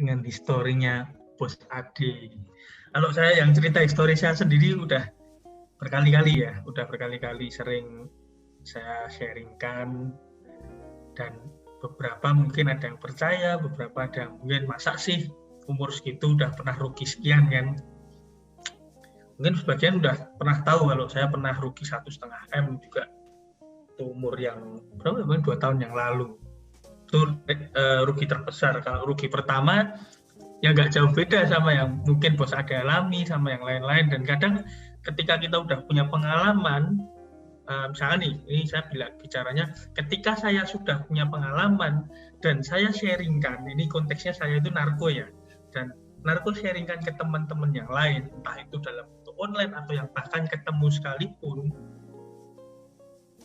dengan historinya Bos Ade. Kalau saya yang cerita histori saya sendiri udah berkali-kali sering saya sharingkan, dan beberapa mungkin ada yang percaya, beberapa ada yang mungkin masa sih umur segitu udah pernah rugi sekian kan. Mungkin sebagian udah pernah tahu kalau saya pernah rugi 1,5 M juga. Itu umur yang berapa? 2 tahun yang lalu. Itu rugi terbesar. Kalau rugi pertama ya nggak jauh beda sama yang mungkin Bos Ade alami sama yang lain-lain. Dan kadang ketika kita udah punya pengalaman, misalnya nih, ini saya bicaranya ketika saya sudah punya pengalaman dan saya sharingkan, ini konteksnya saya itu narko ya, dan narko sharingkan ke teman-teman yang lain, entah itu dalam bentuk online atau yang bahkan ketemu sekalipun,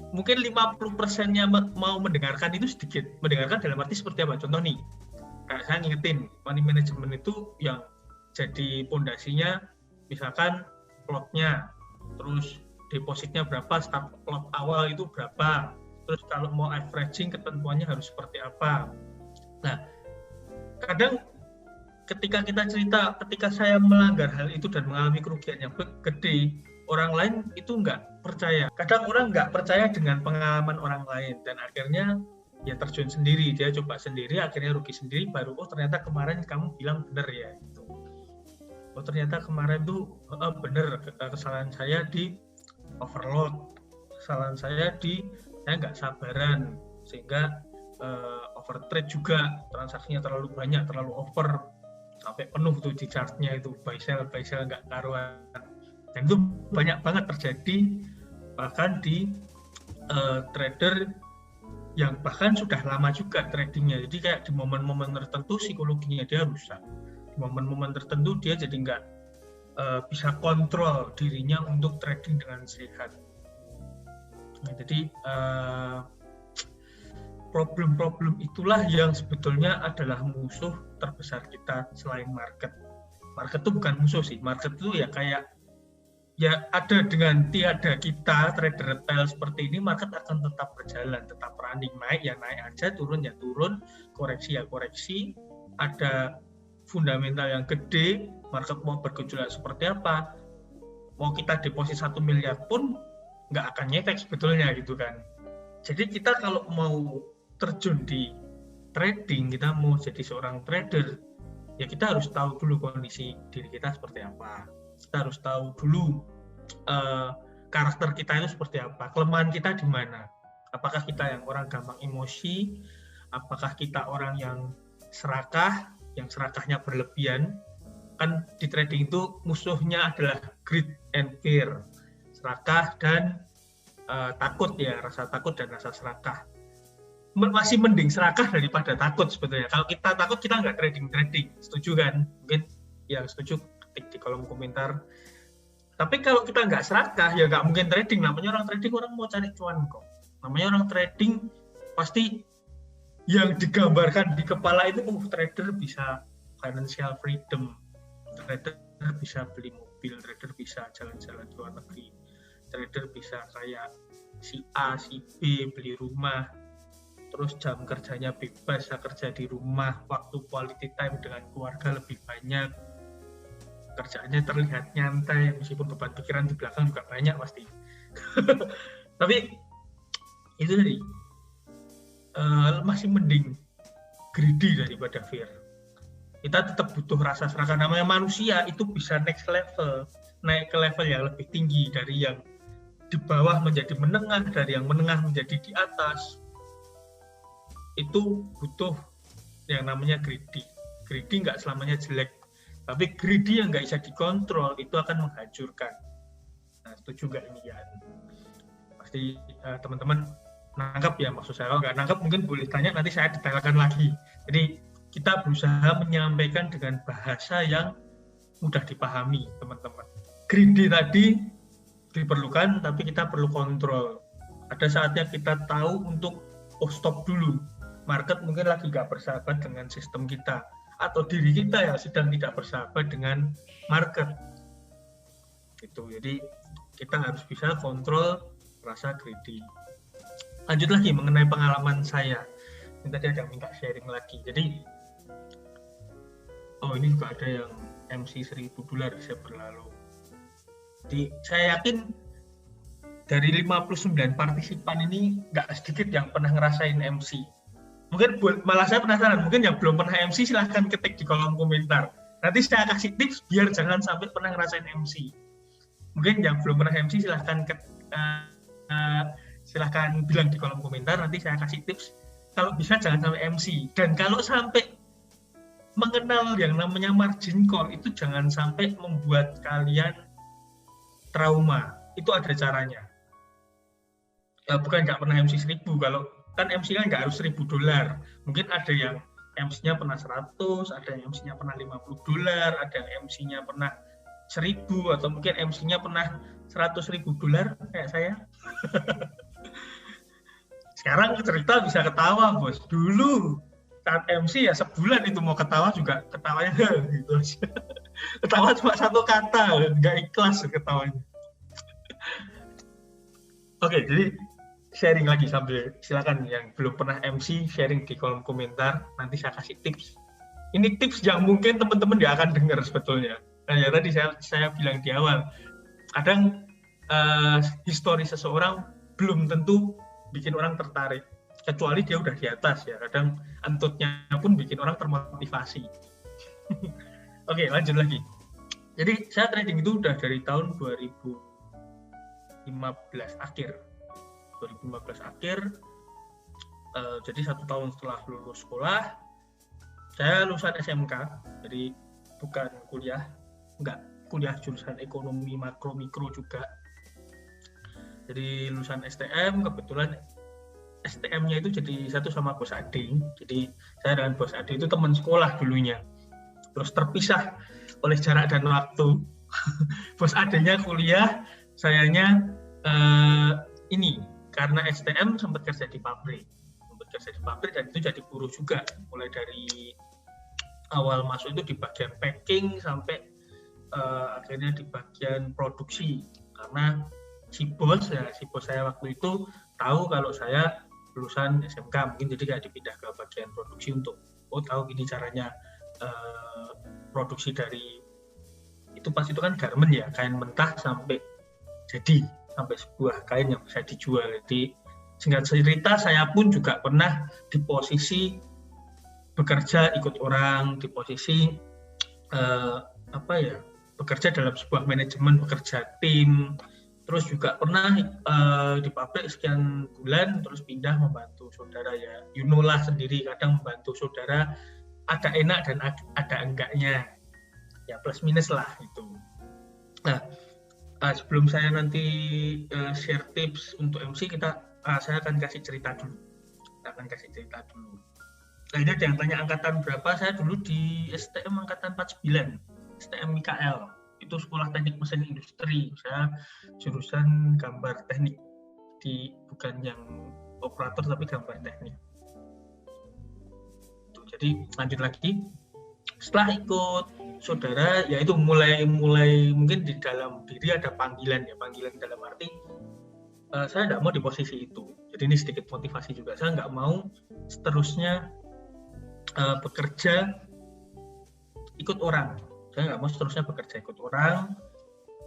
mungkin 50%-nya mau mendengarkan itu sedikit. Mendengarkan dalam arti seperti apa? Contoh nih, saya ngingetin, money management itu yang jadi pondasinya misalkan plotnya, terus depositnya berapa, start plot awal itu berapa, terus kalau mau averaging ketentuannya harus seperti apa. Nah, kadang ketika kita cerita, ketika saya melanggar hal itu dan mengalami kerugian yang gede, orang lain itu nggak percaya. Kadang orang nggak percaya dengan pengalaman orang lain, dan akhirnya ya terjun sendiri, dia coba sendiri, akhirnya rugi sendiri, baru oh ternyata kemarin kamu bilang benar ya, gitu. Oh ternyata kemarin tuh benar, kesalahan saya di overload, kesalahan saya di saya nggak sabaran sehingga overtrade juga, transaksinya terlalu banyak, terlalu over sampai penuh tuh di chartnya itu, buy sell nggak karuan. Dan itu banyak banget terjadi bahkan di trader yang bahkan sudah lama juga tradingnya. Jadi kayak di momen-momen tertentu psikologinya dia rusak, di momen-momen tertentu dia jadi nggak bisa kontrol dirinya untuk trading dengan sehat. Nah, jadi problem-problem itulah yang sebetulnya adalah musuh terbesar kita selain market. Market itu bukan musuh sih, market itu ya kayak ya ada dengan tiada kita trader retail seperti ini, market akan tetap berjalan, tetap running, naik ya naik aja, turun ya turun, koreksi ya koreksi. Ada fundamental yang gede, market mau bergejolak seperti apa, mau kita deposit 1 miliar pun nggak akan ngefek sebetulnya gitu kan. Jadi kita kalau mau terjun di trading, kita mau jadi seorang trader, ya kita harus tahu dulu kondisi diri kita seperti apa. Kita harus tahu dulu karakter kita itu seperti apa, kelemahan kita di mana. Apakah kita yang orang gampang emosi, apakah kita orang yang serakah, yang serakahnya berlebihan. Kan di trading itu musuhnya adalah greed and fear, serakah dan takut ya, rasa takut dan rasa serakah. Masih mending serakah daripada takut sebetulnya. Kalau kita takut kita nggak trading, setuju kan? Mungkin yang setuju ketik di kolom komentar. Tapi kalau kita nggak serakah ya nggak mungkin trading. Namanya orang trading, orang mau cari cuan kok. Namanya orang trading pasti yang digambarkan di kepala itu, trader bisa financial freedom, trader bisa beli mobil, trader bisa jalan-jalan ke luar negeri, trader bisa kayak si A, si B beli rumah, terus jam kerjanya bebas, kerja di rumah, waktu quality time dengan keluarga lebih banyak, kerjaannya terlihat nyantai, meskipun beban pikiran di belakang juga banyak pasti. Tapi itu tadi masih mending greedy daripada fear. Kita tetap butuh rasa serakah. Namanya manusia itu bisa next level, naik ke level yang lebih tinggi, dari yang di bawah menjadi menengah, dari yang menengah menjadi di atas. Itu butuh yang namanya greedy. Greedy nggak selamanya jelek, tapi greedy yang nggak bisa dikontrol itu akan menghancurkan. Nah, setuju nggak ini ya? Pasti teman-teman nangkap ya maksud saya. Kalau nggak nangkap mungkin boleh tanya, nanti saya detailkan lagi. Jadi kita berusaha menyampaikan dengan bahasa yang mudah dipahami teman-teman. Greedy tadi diperlukan, tapi kita perlu kontrol. Ada saatnya kita tahu untuk stop dulu. Market mungkin lagi nggak bersahabat dengan sistem kita, atau diri kita yang sedang tidak bersahabat dengan market. Gitu. Jadi kita harus bisa kontrol rasa greedy. Lanjut lagi mengenai pengalaman saya. Ini tadi ada minta sharing lagi. Jadi oh ini juga ada yang MC $1.000 Desember lalu. Jadi saya yakin dari 59 partisipan ini nggak sedikit yang pernah ngerasain MC. Mungkin malah saya penasaran, mungkin yang belum pernah MC silahkan ketik di kolom komentar. Nanti saya kasih tips biar jangan sampai pernah ngerasain MC. Mungkin yang belum pernah MC silahkan bilang di kolom komentar, nanti saya kasih tips. Kalau bisa jangan sampai MC. Dan kalau sampai mengenal yang namanya margin call itu jangan sampai membuat kalian trauma. Itu ada caranya. Bukan nggak pernah MC 1.000, kalau kan MC kan nggak harus $1.000. Mungkin ada yang MC-nya pernah 100, ada yang MC-nya pernah $50, ada yang MC-nya pernah 1.000, atau mungkin MC-nya pernah $100.000 kayak saya. Sekarang cerita bisa ketawa, bos. Dulu saat MC ya sebulan itu mau ketawa juga ketawanya gitu. Ketawa cuma satu kata, nggak ikhlas ketawanya. Oke, jadi sharing lagi sambil silakan yang belum pernah MC sharing di kolom komentar, nanti saya kasih tips. Ini tips yang mungkin teman-teman nggak akan dengar sebetulnya. Nah, ya tadi saya bilang di awal, kadang histori seseorang belum tentu bikin orang tertarik, kecuali dia udah di atas ya. Kadang entutnya pun bikin orang termotivasi. Oke, lanjut lagi. Jadi saya trading itu udah dari tahun 2015 akhir. Jadi 1 tahun setelah lulus sekolah, saya lulusan SMK, jadi bukan kuliah, enggak kuliah jurusan ekonomi makro mikro juga. Jadi lulusan STM, kebetulan STM-nya itu jadi satu sama bos Ade. Jadi saya dengan bos Ade itu teman sekolah dulunya. Terus terpisah oleh jarak dan waktu. Bos Adenya kuliah, sayanya ini karena STM sempat kerja di pabrik. Dan itu jadi buruh juga. Mulai dari awal masuk itu di bagian packing sampai akhirnya di bagian produksi. Karena si bos saya waktu itu tahu kalau saya lulusan SMK, mungkin jadi kayak dipindah ke bagian produksi untuk tahu gini caranya produksi dari itu pas itu kan garment ya, kain mentah sampai jadi sampai sebuah kain yang bisa dijual. Jadi singkat cerita saya pun juga pernah di posisi bekerja ikut orang, di posisi bekerja dalam sebuah manajemen, bekerja tim. Terus juga pernah di pabrik sekian bulan, terus pindah membantu saudara ya. You know lah sendiri, kadang membantu saudara ada enak dan ada enggaknya. Ya plus minus lah itu. Nah, sebelum saya nanti share tips untuk MC, saya akan kasih cerita dulu. Nah, ini ada yang tanya angkatan berapa, saya dulu di STM angkatan 49, STM Mikael. Itu sekolah teknik mesin industri, saya jurusan gambar teknik, bukan yang operator tapi gambar teknik. Jadi lanjut lagi, setelah ikut saudara, yaitu mulai mungkin di dalam diri ada panggilan dalam arti saya nggak mau di posisi itu. Jadi ini sedikit motivasi juga, saya nggak mau seterusnya bekerja ikut orang. Saya nggak mau seterusnya bekerja ikut orang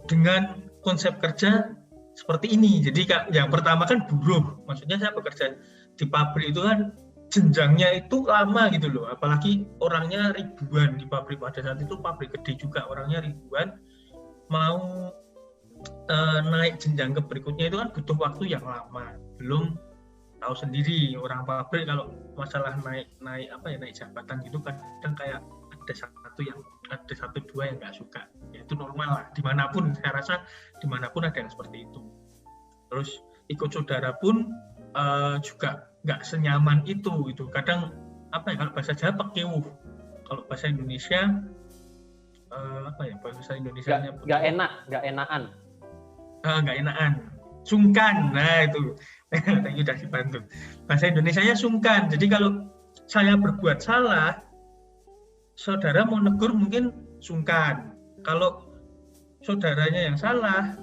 dengan konsep kerja seperti ini. Jadi yang pertama kan buruh, maksudnya saya bekerja di pabrik itu kan jenjangnya itu lama gitu loh, apalagi orangnya ribuan di pabrik pada saat itu, pabrik gede juga, orangnya ribuan, mau naik jenjang ke berikutnya itu kan butuh waktu yang lama. Belum tahu sendiri orang pabrik kalau masalah naik jabatan gitu kadang kayak ada satu dua yang nggak suka, ya itu normal lah, dimanapun saya rasa dimanapun ada yang seperti itu. Terus ikut saudara pun juga nggak senyaman itu kadang kalau bahasa Jawa pekewuh, kalau bahasa Indonesia bahasa Indonesianya nggak enakan, sungkan. Nah itu sudah dibantu, bahasa Indonesianya sungkan. Jadi kalau saya berbuat salah, saudara mau negur mungkin sungkan. Kalau saudaranya yang salah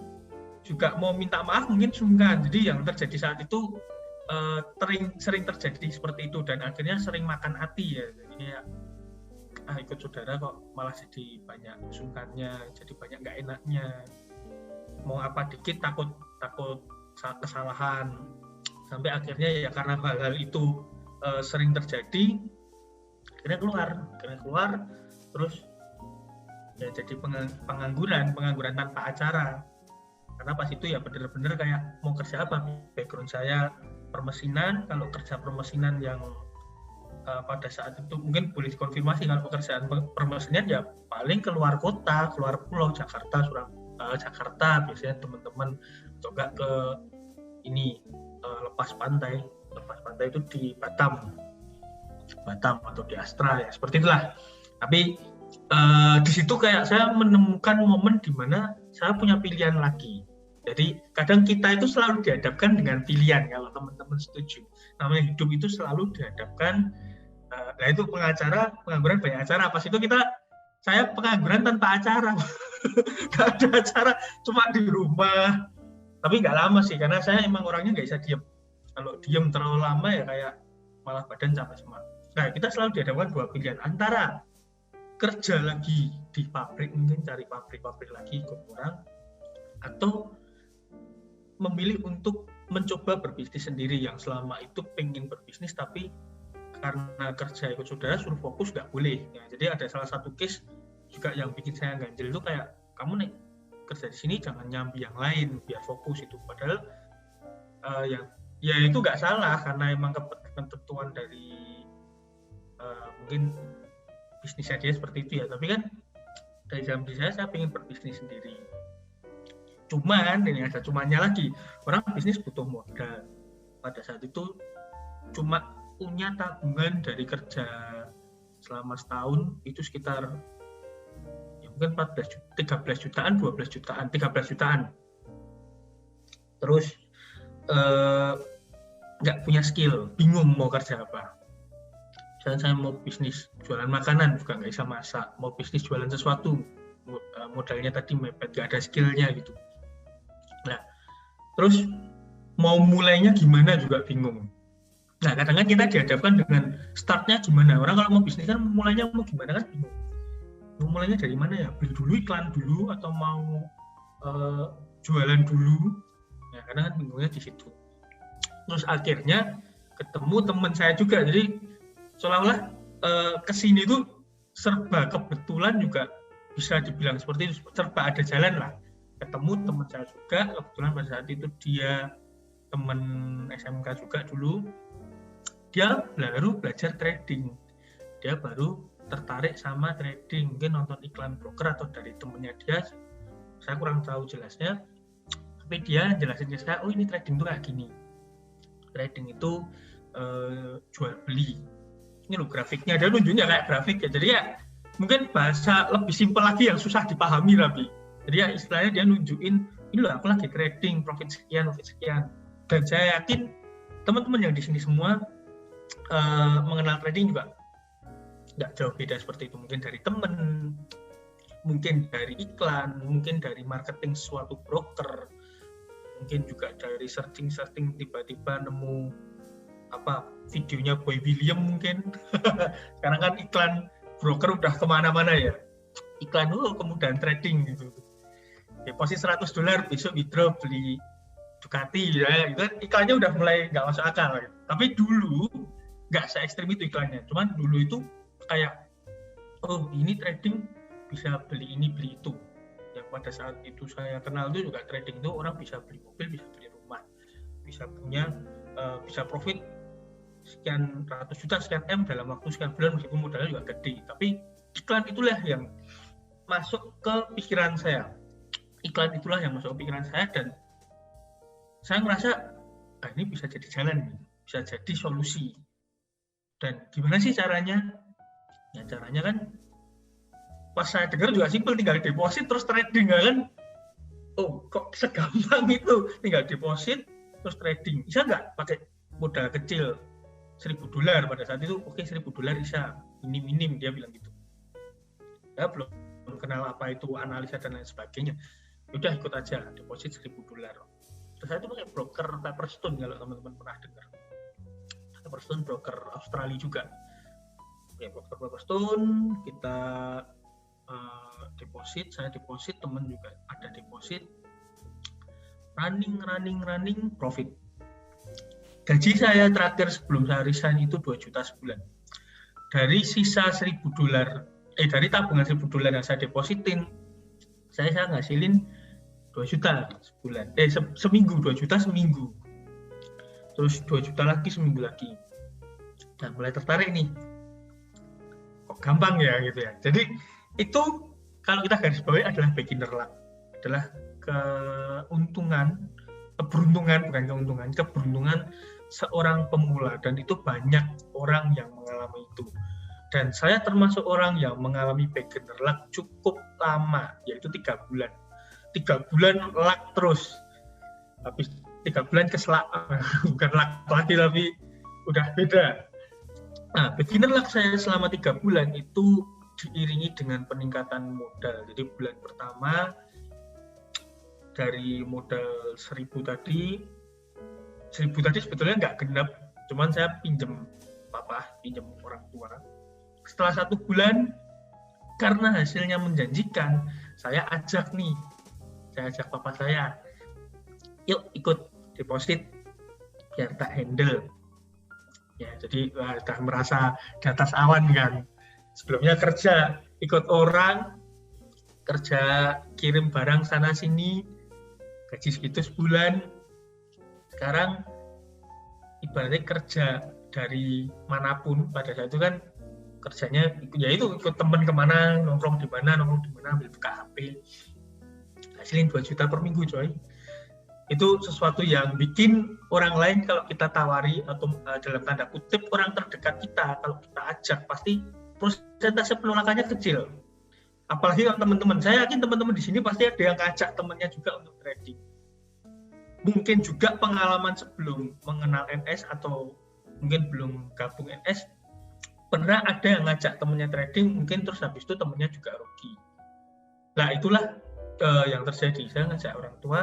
juga mau minta maaf mungkin sungkan. Jadi yang terjadi saat itu sering terjadi seperti itu, dan akhirnya sering makan hati ya. Jadi ya ikut saudara kok malah jadi banyak sungkannya, jadi banyak nggak enaknya, mau apa dikit takut kesalahan, sampai akhirnya ya karena hal-hal itu sering terjadi, akhirnya keluar terus ya jadi pengangguran tanpa acara. Karena pas itu ya bener-bener kayak mau kerja apa, background saya permesinan, kalau kerja permesinan yang pada saat itu mungkin boleh dikonfirmasi, kalau pekerjaan permesinan ya paling keluar kota, keluar pulau, Jakarta biasanya teman-teman coba ke ini lepas pantai itu di Batam atau di Astra ya, seperti itulah. Tapi di situ kayak saya menemukan momen di mana saya punya pilihan lagi. Jadi kadang kita itu selalu dihadapkan dengan pilihan, kalau teman-teman setuju. Namanya hidup itu selalu dihadapkan. Nah itu pengangguran banyak acara. Pas itu saya pengangguran tanpa acara. Gak ada acara, cuma di rumah. Tapi nggak lama sih, karena saya emang orangnya nggak bisa diem. Kalau diem terlalu lama ya kayak malah badan capek semua. Nah kita selalu dihadapkan dua pilihan, antara kerja lagi di pabrik, mungkin cari pabrik lagi ikut orang, atau memilih untuk mencoba berbisnis sendiri, yang selama itu pengen berbisnis tapi karena kerja ikut saudara suruh fokus nggak boleh. Nah, jadi ada salah satu case juga yang bikin saya ganjel itu kayak, kamu nih kerja di sini jangan nyambi yang lain biar fokus itu. Padahal ya itu nggak salah karena emang ketentuan dari mungkin bisnisnya dia seperti itu ya. Tapi kan dari dalam diri saya pengen berbisnis sendiri. Cuman ini ada cumannya lagi, orang bisnis butuh modal. Pada saat itu cuma punya tabungan dari kerja selama setahun itu sekitar ya mungkin 13 jutaan, 12 jutaan, 13 jutaan. Terus nggak punya skill, bingung mau kerja apa. Saya mau bisnis jualan makanan juga nggak bisa masak, mau bisnis jualan sesuatu modalnya tadi mepet, nggak ada skillnya gitu. Nah terus mau mulainya gimana juga bingung. Nah kadang-kadang kita dihadapkan dengan startnya gimana. Orang kalau mau bisnis kan mulainya mau gimana kan bingung. Mau mulainya dari mana ya, beli dulu iklan dulu atau mau jualan dulu. Nah kadang kan bingungnya di situ. Terus akhirnya ketemu teman saya juga, jadi seolah-olah kesini tuh serba kebetulan juga bisa dibilang seperti itu, serba ada jalan lah. Ketemu teman saya juga, kebetulan pada saat itu dia teman SMK juga dulu, dia baru belajar trading, dia baru tertarik sama trading, mungkin nonton iklan broker atau dari temennya dia, saya kurang tahu jelasnya, tapi dia jelasin ke saya, oh ini trading tuh kayak gini, trading itu jual beli. Ini loh grafiknya, dia nunjuknya kayak grafik ya. Jadi ya mungkin bahasa lebih simpel lagi yang susah dipahami tapi. Jadi ya istilahnya dia nunjukin, ini loh aku lagi trading, profit sekian. Dan saya yakin teman-teman yang di sini semua mengenal trading juga nggak jauh beda seperti itu. Mungkin dari teman, mungkin dari iklan, mungkin dari marketing suatu broker, mungkin juga dari searching tiba-tiba nemu videonya Boy William mungkin. Sekarang kan iklan broker udah kemana-mana ya, iklan kemudian trading gitu, deposit $100 besok withdraw beli Ducati ya, itu kan iklannya udah mulai nggak masuk akal gitu. Tapi dulu nggak se-ekstrim itu iklannya, cuman dulu itu kayak oh ini trading bisa beli ini beli itu. Yang pada saat itu saya kenal itu juga trading itu orang bisa beli mobil, bisa beli rumah, bisa punya bisa profit sekian ratus juta, sekian M dalam waktu sekian bulan, meskipun modalnya juga gede. Tapi iklan itulah yang masuk ke pikiran saya. Iklan itulah yang masuk ke pikiran saya, dan saya ngerasa ini bisa jadi jalan, bisa jadi solusi. Dan gimana sih caranya? Ya caranya kan pas saya dengar juga simpel, tinggal deposit terus trading kan. Oh kok segampang itu, tinggal deposit terus trading. Bisa nggak pakai modal kecil $1,000 pada saat itu? Oke, $1,000 bisa, minim dia bilang gitu. Ya belum kenal apa itu analisa dan lain sebagainya, udah ikut aja deposit $1,000. Terus saya itu pakai broker Pepperstone, kalau teman-teman pernah dengar. Pepperstone broker Australia juga. ya faktor berapa stone kita deposit, saya deposit, teman juga ada deposit, running profit. Gaji saya terakhir sebelum saya resign itu 2 juta sebulan. Dari sisa $1.000, dari tabungan $1.000 yang saya depositin, saya ngasilin 2 juta sebulan. Seminggu, 2 juta seminggu. Terus 2 juta lagi seminggu lagi. Dan mulai tertarik nih. Kok gampang ya gitu ya. Jadi itu kalau kita garis bawahi adalah beginner luck. Adalah keberuntungan seorang pemula, dan itu banyak orang yang mengalami itu. Dan saya termasuk orang yang mengalami beginner luck cukup lama, yaitu 3 bulan. 3 bulan luck terus. Habis 3 bulan keselak, bukan luck lagi tapi udah beda. Nah, beginner luck saya selama 3 bulan itu diiringi dengan peningkatan modal. Jadi bulan pertama dari modal 1.000 tadi sebetulnya nggak genap, cuman saya pinjem orang tua. Setelah 1 bulan, karena hasilnya menjanjikan, saya ajak papa saya, yuk ikut deposit biar tak handle. Ya, jadi udah merasa di atas awan kan. Sebelumnya kerja ikut orang, kerja kirim barang sana sini, gaji segitu sebulan. Sekarang ibaratnya kerja dari manapun, pada saat itu kan kerjanya ya itu ikut temen kemana, nongkrong di mana ambil buka HP, hasilin 2 juta per minggu coy. Itu sesuatu yang bikin orang lain kalau kita tawari, atau dalam tanda kutip orang terdekat kita kalau kita ajak, pasti persentase penolakannya kecil. Apalagi kalau teman-teman, saya yakin teman-teman di sini pasti ada yang ngajak temannya juga untuk trading. Mungkin juga pengalaman sebelum mengenal NS atau mungkin belum gabung NS, pernah ada yang ngajak temannya trading, mungkin terus habis itu temannya juga rugi. Nah itulah yang terjadi. Saya ngajak orang tua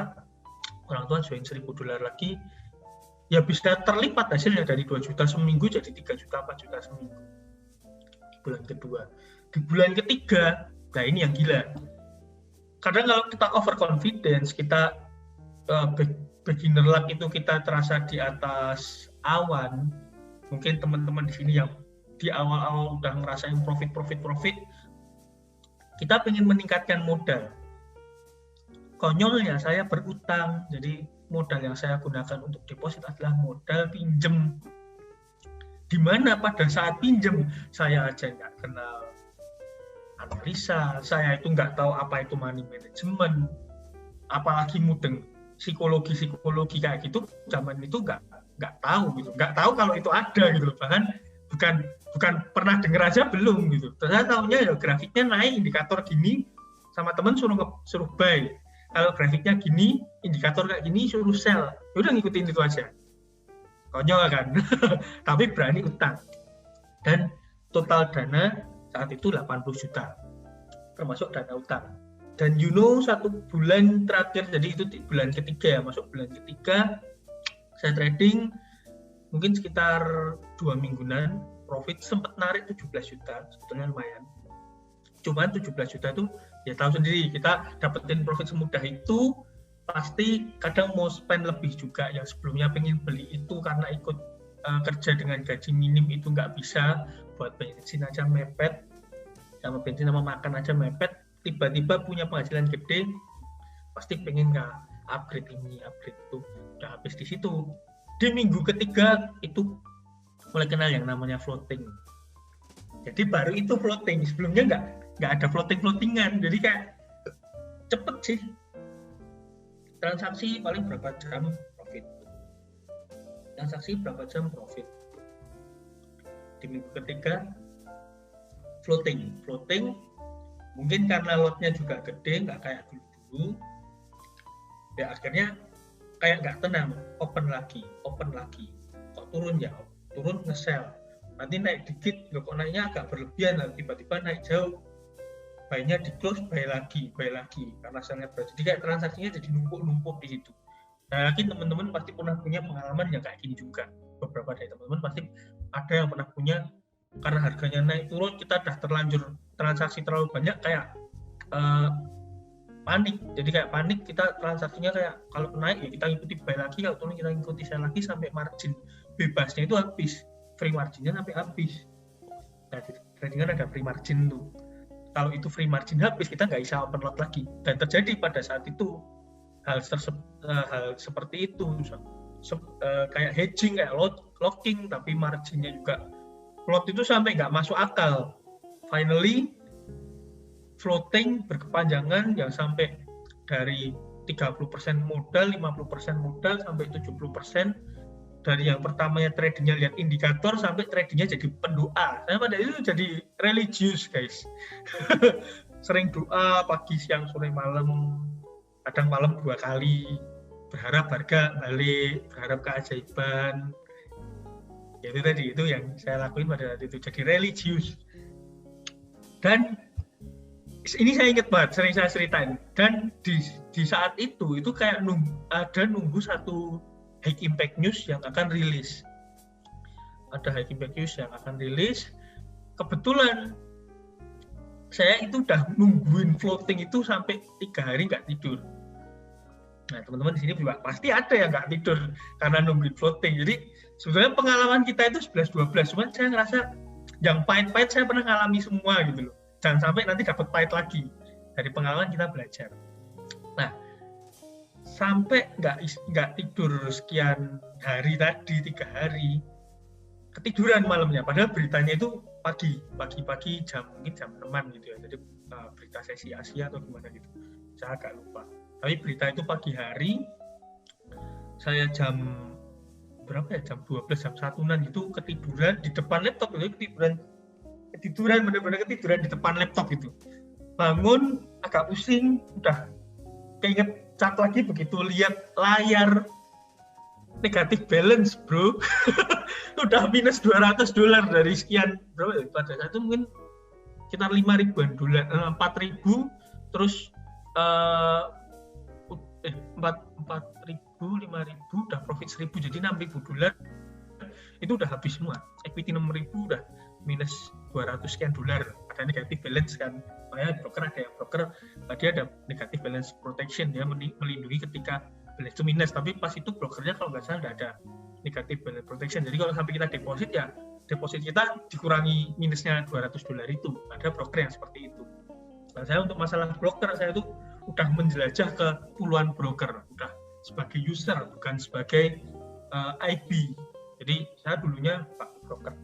join $1.000 lagi, ya bisa terlipat hasilnya dari 2 juta seminggu jadi 3 juta, 4 juta seminggu. Bulan kedua. Di bulan ketiga, nah ini yang gila. Kadang kalau kita overconfidence, kita beginner luck itu kita terasa di atas awan. Mungkin teman-teman di sini yang di awal-awal udah ngerasain profit, kita pengen meningkatkan modal. Konyolnya saya berutang, jadi modal yang saya gunakan untuk deposit adalah modal pinjem. Di mana pada saat pinjem saya aja nggak kenal analisa, saya itu nggak tahu apa itu money management, apalagi mudeng psikologi kayak gitu. Zaman itu nggak tahu gitu, nggak tahu kalau itu ada gitu, bahkan bukan pernah dengar aja belum gitu. Terus saya tahunya ya grafiknya naik, indikator gini, sama teman suruh buy. Kalau grafiknya gini, indikator kayak gini, suruh sell. Ya udah ngikutin itu aja. Konyol kan? Tapi berani utang. Dan total dana saat itu 80 juta. Termasuk dana utang. Dan 1 bulan terakhir, jadi itu di bulan ketiga ya, masuk bulan ketiga, saya trading mungkin sekitar 2 mingguan, profit sempat narik 17 juta, sebetulnya lumayan. Cuman 17 juta itu ya tahu sendiri, kita dapetin profit semudah itu pasti kadang mau spend lebih juga. Yang sebelumnya pengen beli itu karena ikut kerja dengan gaji minim itu nggak bisa, buat bensin aja mepet, sama bensin sama makan aja mepet, tiba-tiba punya penghasilan gede, pasti pengen nggak upgrade ini, upgrade itu, udah habis di situ. Di minggu ketiga itu mulai kenal yang namanya floating. Jadi baru itu floating, sebelumnya nggak ada floatingan, jadi kayak cepet sih, transaksi paling berapa jam profit. Di minggu ketiga floating, mungkin karena lotnya juga gede, nggak kayak dulu, ya akhirnya kayak nggak tenang, open lagi, kok turun nge-sell, nanti naik dikit, kok naiknya agak berlebihan, tiba-tiba naik jauh, buy-nya di close, buy lagi, karena sellnya berat. Jadi kayak transaksinya jadi numpuk di situ. Nah, yakin teman-teman pasti pernah punya pengalaman yang kayak gini juga. Beberapa dari teman-teman pasti ada yang pernah punya karena harganya naik turun, kita udah terlanjur transaksi terlalu banyak, kayak panik. Jadi kayak panik, kita transaksinya kayak kalau naik ya kita ikuti buy lagi, kalau turun kita ikuti sell lagi sampai margin bebasnya itu habis, free marginnya sampai habis. Nah di trading kan ada free margin tuh, kalau itu free margin habis kita nggak bisa open lot lagi, dan terjadi pada saat itu hal seperti itu, kayak hedging, kayak locking, tapi marginnya juga lot itu sampai nggak masuk akal. Finally floating berkepanjangan yang sampai dari 30% modal, 50% modal sampai 70%. Dari yang pertamanya tradingnya lihat indikator sampai tradingnya jadi pendoa. Saya pada itu jadi religius guys. Sering doa pagi, siang, sore, malam, kadang malam 2 kali, berharap harga balik, berharap keajaiban. Ya itu tadi, itu yang saya lakuin pada saat itu, jadi religius. Dan ini saya ingat banget, sering saya ceritain. Dan di saat itu kayak nunggu satu high impact news yang akan rilis. Ada high impact news yang akan rilis. Kebetulan saya itu udah nungguin floating itu sampai 3 hari nggak tidur. Nah teman-teman di sini juga pasti ada yang nggak tidur karena nungguin floating. Jadi sebenarnya pengalaman kita itu 11-12, cuman saya ngerasa yang pahit-pahit saya pernah ngalami semua gitu loh. Jangan sampai nanti dapat pahit lagi. Dari pengalaman kita belajar. Nah, sampai nggak tidur sekian hari tadi, 3 hari, ketiduran malamnya. Padahal beritanya itu pagi mungkin jam 6 gitu ya. Jadi berita sesi Asia atau gimana gitu. Saya agak lupa. Tapi berita itu pagi hari, saya jam berapa ya? Jam 12, jam 1-an itu ketiduran di depan laptop. Itu ketiduran benar-benar ketiduran di depan laptop gitu. Bangun agak pusing, udah keinget cat lagi begitu lihat layar negatif balance bro. Udah minus $200 dari sekian berapa ya? Pada saat itu mungkin sekitar 5.000-an dolar, 4.000, terus 4.000, 5.000, udah profit 1.000, jadi $6.000 itu udah habis semua. Equity 6.000 udah minus $200 sekian, ada negatif balance kan. Makanya broker dia ada negatif balance protection, dia melindungi ketika balance itu minus, tapi pas itu brokernya kalau nggak salah nggak ada negatif balance protection. Jadi kalau sampai kita deposit ya deposit kita dikurangi minusnya $200 itu. Ada broker yang seperti itu. Nah saya untuk masalah broker, saya itu udah menjelajah ke puluhan broker, udah sebagai user bukan sebagai IB. Jadi saya dulunya pakai broker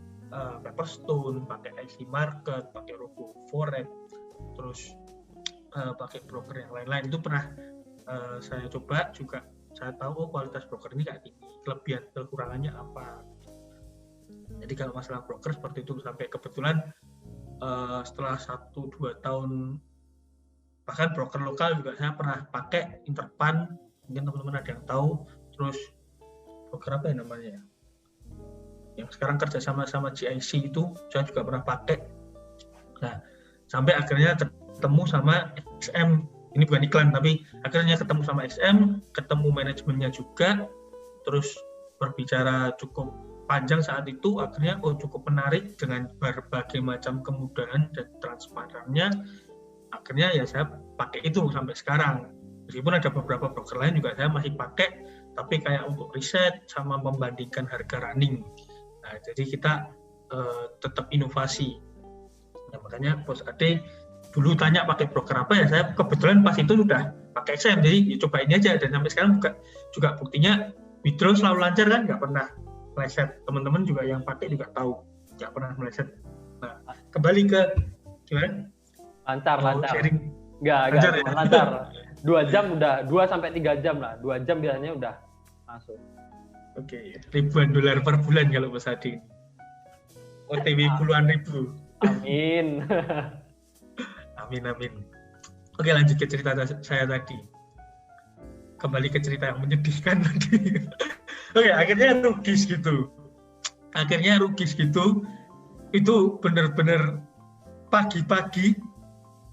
Pepperstone, pakai IC Market, pakai Robo Forex, terus pakai broker yang lain-lain. Itu pernah saya coba juga. Saya tahu kualitas broker ini kayak tinggi, kelebihan kekurangannya apa. Jadi kalau masalah broker seperti itu, sampai kebetulan setelah 1-2 tahun bahkan broker lokal juga saya pernah pakai Interpan, mungkin teman-teman ada yang tahu. Terus broker apa ya namanya ya, yang sekarang kerja sama GIC itu saya juga pernah pakai. Nah sampai akhirnya ketemu sama XM, ini bukan iklan tapi akhirnya ketemu sama XM, ketemu manajemennya juga, terus berbicara cukup panjang saat itu. Akhirnya cukup menarik dengan berbagai macam kemudahan dan transparannya. Akhirnya ya saya pakai itu sampai sekarang. Meskipun ada beberapa broker lain juga saya masih pakai, tapi kayak untuk riset sama membandingkan harga running. Nah, jadi kita tetap inovasi. Nah, makanya Bos Ade dulu tanya pakai broker apa ya, saya kebetulan pas itu udah pakai XM, jadi ya cobain aja. Dan sampai sekarang juga buktinya withdraw selalu lancar kan, nggak pernah meleset. Teman-teman juga yang pakai juga tahu nggak pernah meleset. Nah, kembali ke gimana? Lancar. Sharing. Lancar. 2 jam udah, 2-3 jam lah. 2 jam biasanya udah masuk. Oke, ribuan dolar per bulan kalau Mas Adi. OTW puluhan ribu. Amin. Amin. Oke, lanjut ke cerita saya tadi. Kembali ke cerita yang menyedihkan tadi. Oke, akhirnya rugi gitu. Itu benar-benar pagi-pagi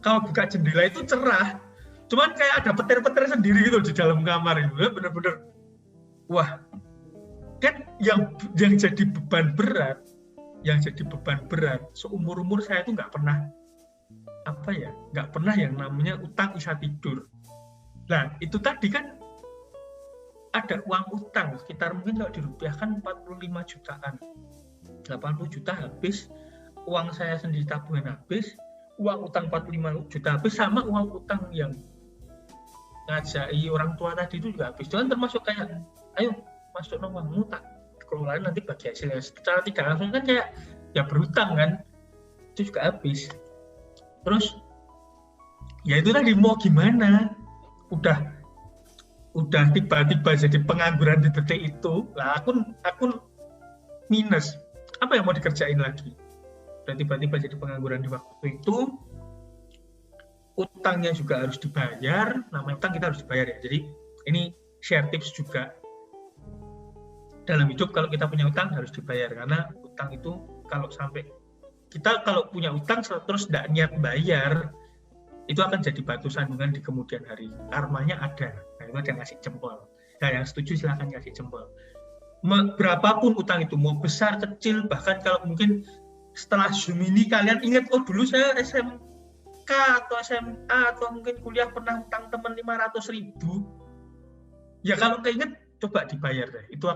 kalau buka jendela itu cerah. Cuman kayak ada petir-petir sendiri gitu di dalam kamar itu. Benar-benar wah. Kan yang jadi beban berat yang jadi beban berat. Seumur-umur saya itu nggak pernah yang namanya utang bisa tidur. Nah, itu tadi kan ada uang utang sekitar mungkin kalau dirupiahkan 45 jutaan. 80 juta habis, uang saya sendiri tabungan habis, uang utang 45 juta habis, sama uang utang yang ngajai orang tua tadi itu juga habis. Jangan termasuk kayak, ayo masuk uangmu tak kelola nanti bagi hasilnya. Secara tidak langsung kan kayak ya berhutang kan, itu juga habis. Terus ya itu tadi mau gimana, udah tiba-tiba jadi pengangguran di detik itu lah, aku minus, apa yang mau dikerjain lagi. Dan tiba-tiba jadi pengangguran di waktu itu, utangnya juga harus dibayar. Namanya utang kita harus dibayar ya, jadi ini share tips juga dalam hidup. Kalau kita punya utang harus dibayar, karena utang itu kalau punya utang terus tidak niat bayar, itu akan jadi batu sandungan di kemudian hari. Karmanya ada. Nah, itu ada yang ngasih jempol. Nah, yang setuju silahkan kasih jempol. Berapapun utang itu, mau besar, kecil, bahkan kalau mungkin setelah Zoom ini kalian ingat, oh dulu saya SMK atau SMA atau mungkin kuliah pernah utang teman 500.000. Ya kalau keinget, coba dibayar deh. Itu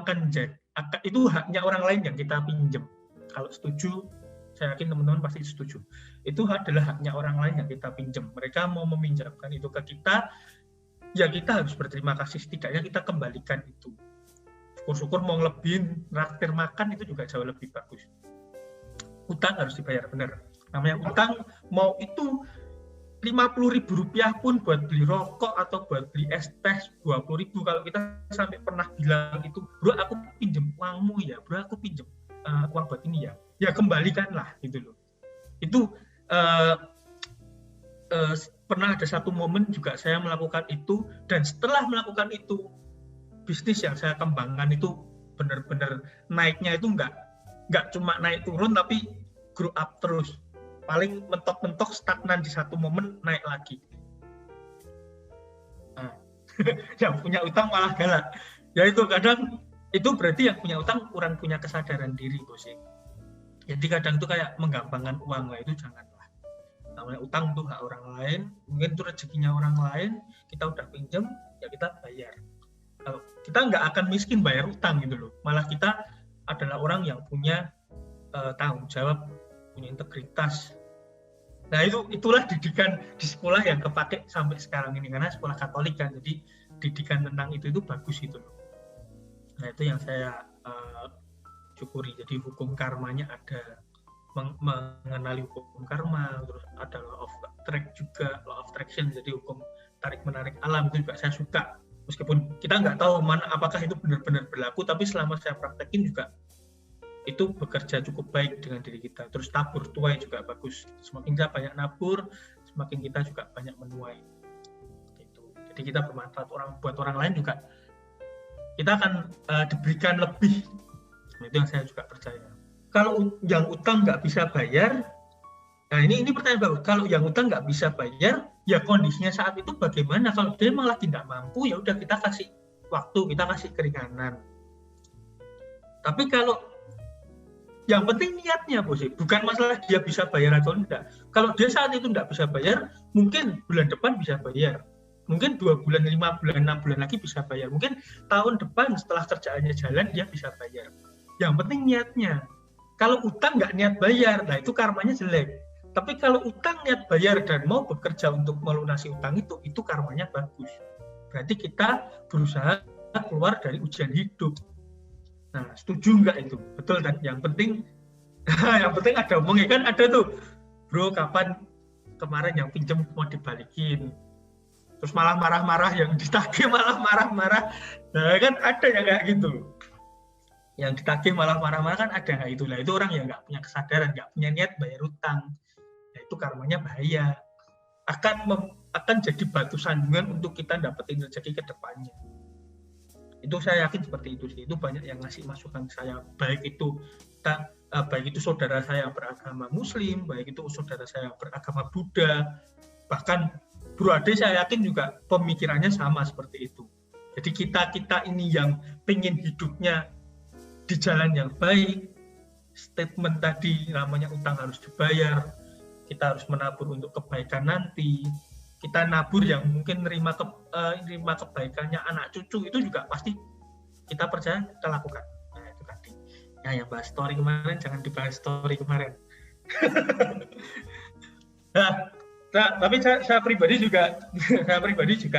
itu haknya orang lain yang kita pinjam. Kalau setuju, saya yakin teman-teman pasti setuju. Itu adalah haknya orang lain yang kita pinjam. Mereka mau meminjamkan itu ke kita, ya kita harus berterima kasih. Setidaknya kita kembalikan itu. Syukur-syukur mau ngelebihin, traktir makan itu juga jauh lebih bagus. Utang harus dibayar, benar. Namanya utang, mau itu 50.000 rupiah pun buat beli rokok atau buat beli es teh 20.000. Kalau kita sampai pernah bilang itu, bro aku pinjam uangmu ya, bro aku pinjam uang buat ini ya, ya kembalikanlah gitu loh. Itu pernah ada satu momen juga saya melakukan itu, dan setelah melakukan itu, bisnis yang saya kembangkan itu benar-benar naiknya itu nggak cuma naik turun, tapi grow up terus. Paling mentok-mentok stagnan di satu momen naik lagi. Nah, yang punya utang malah galak. Ya itu kadang itu berarti yang punya utang kurang punya kesadaran diri, bos. Jadi kadang itu kayak menggampangkan uang, lah itu janganlah. Namanya utang itu hak orang lain, mungkin itu rezekinya orang lain, kita udah pinjam, ya kita bayar. Kalau kita nggak akan miskin bayar utang gitu loh. Malah kita adalah orang yang punya tanggung jawab, punya integritas. Nah itulah didikan di sekolah yang kepake sampai sekarang ini, karena sekolah Katolik kan, jadi didikan tentang itu bagus gitu loh. Nah itu yang saya syukuri. Jadi hukum karmanya ada, mengenali hukum karma, terus ada law of attraction, jadi hukum tarik menarik alam itu juga saya suka. Meskipun kita nggak tahu mana apakah itu benar-benar berlaku, tapi selama saya praktekin juga itu bekerja cukup baik dengan diri kita. Terus tabur tuai juga bagus. Semakin kita banyak nabur, semakin kita juga banyak menuai. Gitu. Jadi kita bermanfaat buat orang lain juga. Kita akan diberikan lebih. Nah, itu yang saya juga percaya. Kalau yang utang nggak bisa bayar, nah ini pertanyaan bagus. Kalau yang utang nggak bisa bayar, ya kondisinya saat itu bagaimana? Kalau dia malah tidak mampu, ya udah kita kasih waktu, kita kasih keringanan. Tapi kalau yang penting niatnya, bos, bukan masalah dia bisa bayar atau enggak. Kalau dia saat itu enggak bisa bayar, mungkin bulan depan bisa bayar. Mungkin 2 bulan, 5 bulan, 6 bulan lagi bisa bayar. Mungkin tahun depan setelah kerjaannya jalan, dia bisa bayar. Yang penting niatnya. Kalau utang nggak niat bayar, nah itu karmanya jelek. Tapi kalau utang niat bayar dan mau bekerja untuk melunasi utang itu karmanya bagus. Berarti kita berusaha keluar dari ujian hidup. Nah, setuju nggak itu? Betul kan? Yang penting ada omongnya kan, ada tuh, bro kapan kemarin yang pinjam mau dibalikin, terus malah marah-marah, yang ditagih malah marah-marah. Nah kan ada yang kayak gitu, yang ditagih malah marah-marah kan ada nggak itu? Lah itu orang yang nggak punya kesadaran, nggak punya niat bayar utang. Nah, itu karmanya bahaya, akan jadi batu sandungan untuk kita dapetin rezeki ke depannya. Itu saya yakin seperti itu sih. Itu banyak yang ngasih masukan ke saya, baik itu saudara saya yang beragama Muslim, baik itu saudara saya yang beragama Buddha, bahkan bro ade saya yakin juga pemikirannya sama seperti itu. Jadi kita ini yang pengen hidupnya di jalan yang baik, statement tadi, namanya utang harus dibayar, kita harus menabur untuk kebaikan nanti, kita nabur yang mungkin nerima kebaikannya anak cucu, itu juga pasti kita percaya kita lakukan. Nah itu tadi. Nah yang bahas story kemarin jangan dibahas story kemarin. Nah, tapi saya pribadi juga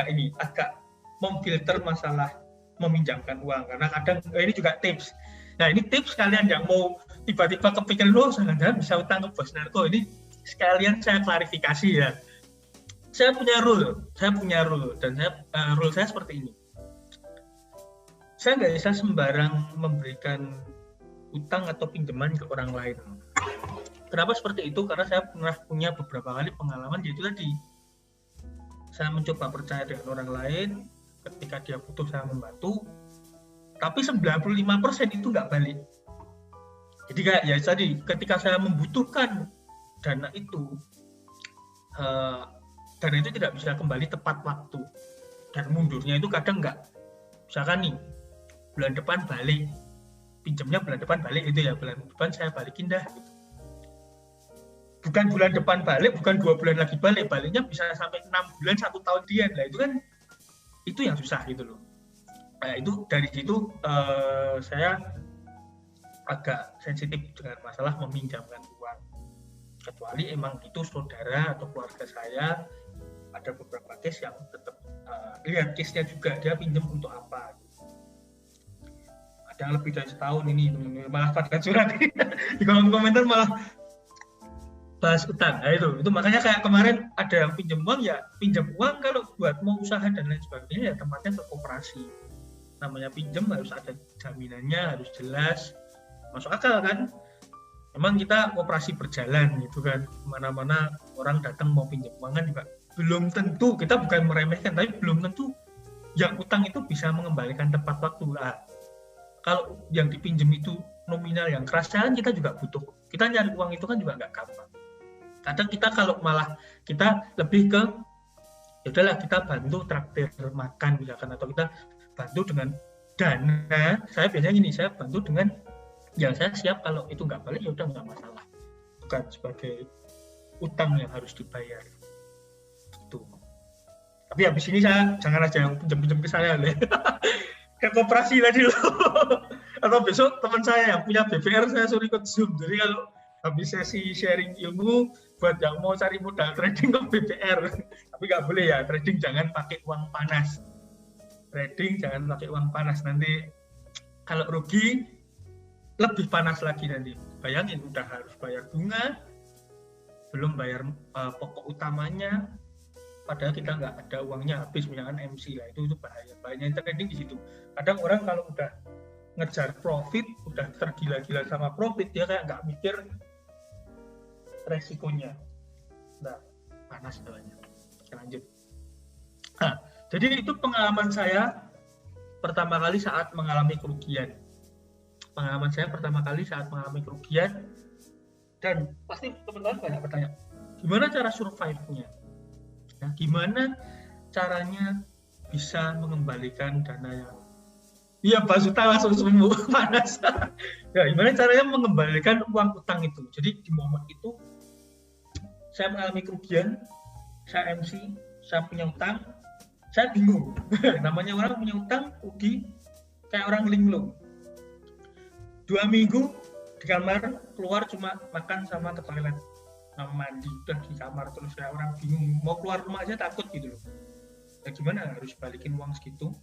ini agak memfilter masalah meminjamkan uang, karena kadang ini juga tips. Nah ini tips kalian yang mau tiba-tiba kepikiran jangan-jangan bisa utang ke bos narko, ini sekalian saya klarifikasi ya. Saya punya rule dan rule saya seperti ini. Saya nggak bisa sembarang memberikan utang atau pinjaman ke orang lain. Kenapa seperti itu? Karena saya pernah punya beberapa kali pengalaman, yaitu tadi saya mencoba percaya dengan orang lain, ketika dia butuh saya membantu, tapi 95% itu nggak balik. Jadi kayak ya tadi, ketika saya membutuhkan dana itu tidak bisa kembali tepat waktu, dan mundurnya itu kadang nggak. Misalkan nih, bulan depan balik, pinjamnya bulan depan balik gitu ya, bulan depan saya balikin dah gitu. Bukan bulan depan balik, bukan 2 bulan lagi balik, baliknya bisa sampai 6 bulan, 1 tahun dia. Nah itu kan, itu yang susah gitu loh. Nah itu dari situ saya agak sensitif dengan masalah meminjamkan uang. Kecuali emang itu saudara atau keluarga saya, ada beberapa case yang tetap lihat case-nya juga, dia pinjam untuk apa. Ada yang lebih dari setahun ini, malah pada curhat di kolom komentar malah bahas utang. Nah itu makanya kayak kemarin ada yang pinjam uang, ya pinjam uang kalau buat mau usaha dan lain sebagainya ya tempatnya ke koperasi. Namanya pinjam harus ada jaminannya, harus jelas, masuk akal kan. Emang kita koperasi berjalan gitu kan, mana-mana orang datang mau pinjam uang kan juga belum tentu, kita bukan meremehkan, tapi belum tentu yang utang itu bisa mengembalikan tepat waktu. Nah, kalau yang dipinjam itu nominal yang keras, kan kita juga butuh, kita nyari uang itu kan juga nggak gampang. Kadang kita kalau malah kita lebih ke ya udahlah kita bantu traktir makan misalkan, atau kita bantu dengan dana. Saya biasanya gini, saya bantu dengan ya saya siap kalau itu nggak balik ya udah nggak masalah, bukan sebagai utang yang harus dibayar itu. Tapi habis ini saya jangan aja yang pinjam ke saya deh. Kayak koperasi tadi loh. Atau besok teman saya yang punya BVR saya suruh ikut Zoom, jadi kalau habis sesi sharing ilmu buat yang mau cari modal trading ke BPR. Tapi nggak boleh ya, trading jangan pakai uang panas. Nanti kalau rugi lebih panas lagi nanti. Bayangin udah harus bayar bunga, belum bayar pokok utamanya, padahal kita nggak ada uangnya habis, misalkan MC lah, itu bahaya. Bahayanya trading di situ. Kadang orang kalau udah ngejar profit, udah tergila-gila sama profit, dia kayak nggak mikir resikonya. Nah, panas namanya. Lanjut. Nah, jadi itu pengalaman saya pertama kali saat mengalami kerugian. Dan pasti teman-teman banyak bertanya, gimana cara survive-nya? Nah, gimana caranya bisa mengembalikan dana yang Pak Suta langsung sembuh panas. Ya, gimana caranya mengembalikan uang utang itu? Jadi di momen itu saya mengalami kerugian, saya MC, saya punya utang, saya bingung. Namanya orang punya utang, rugi, kayak orang linglung. 2 minggu di kamar, keluar cuma makan sama ke toilet, sama mandi, udah di kamar terus. Kayak orang bingung, mau keluar rumah aja takut gitu loh. Ya gimana, harus balikin uang segitu,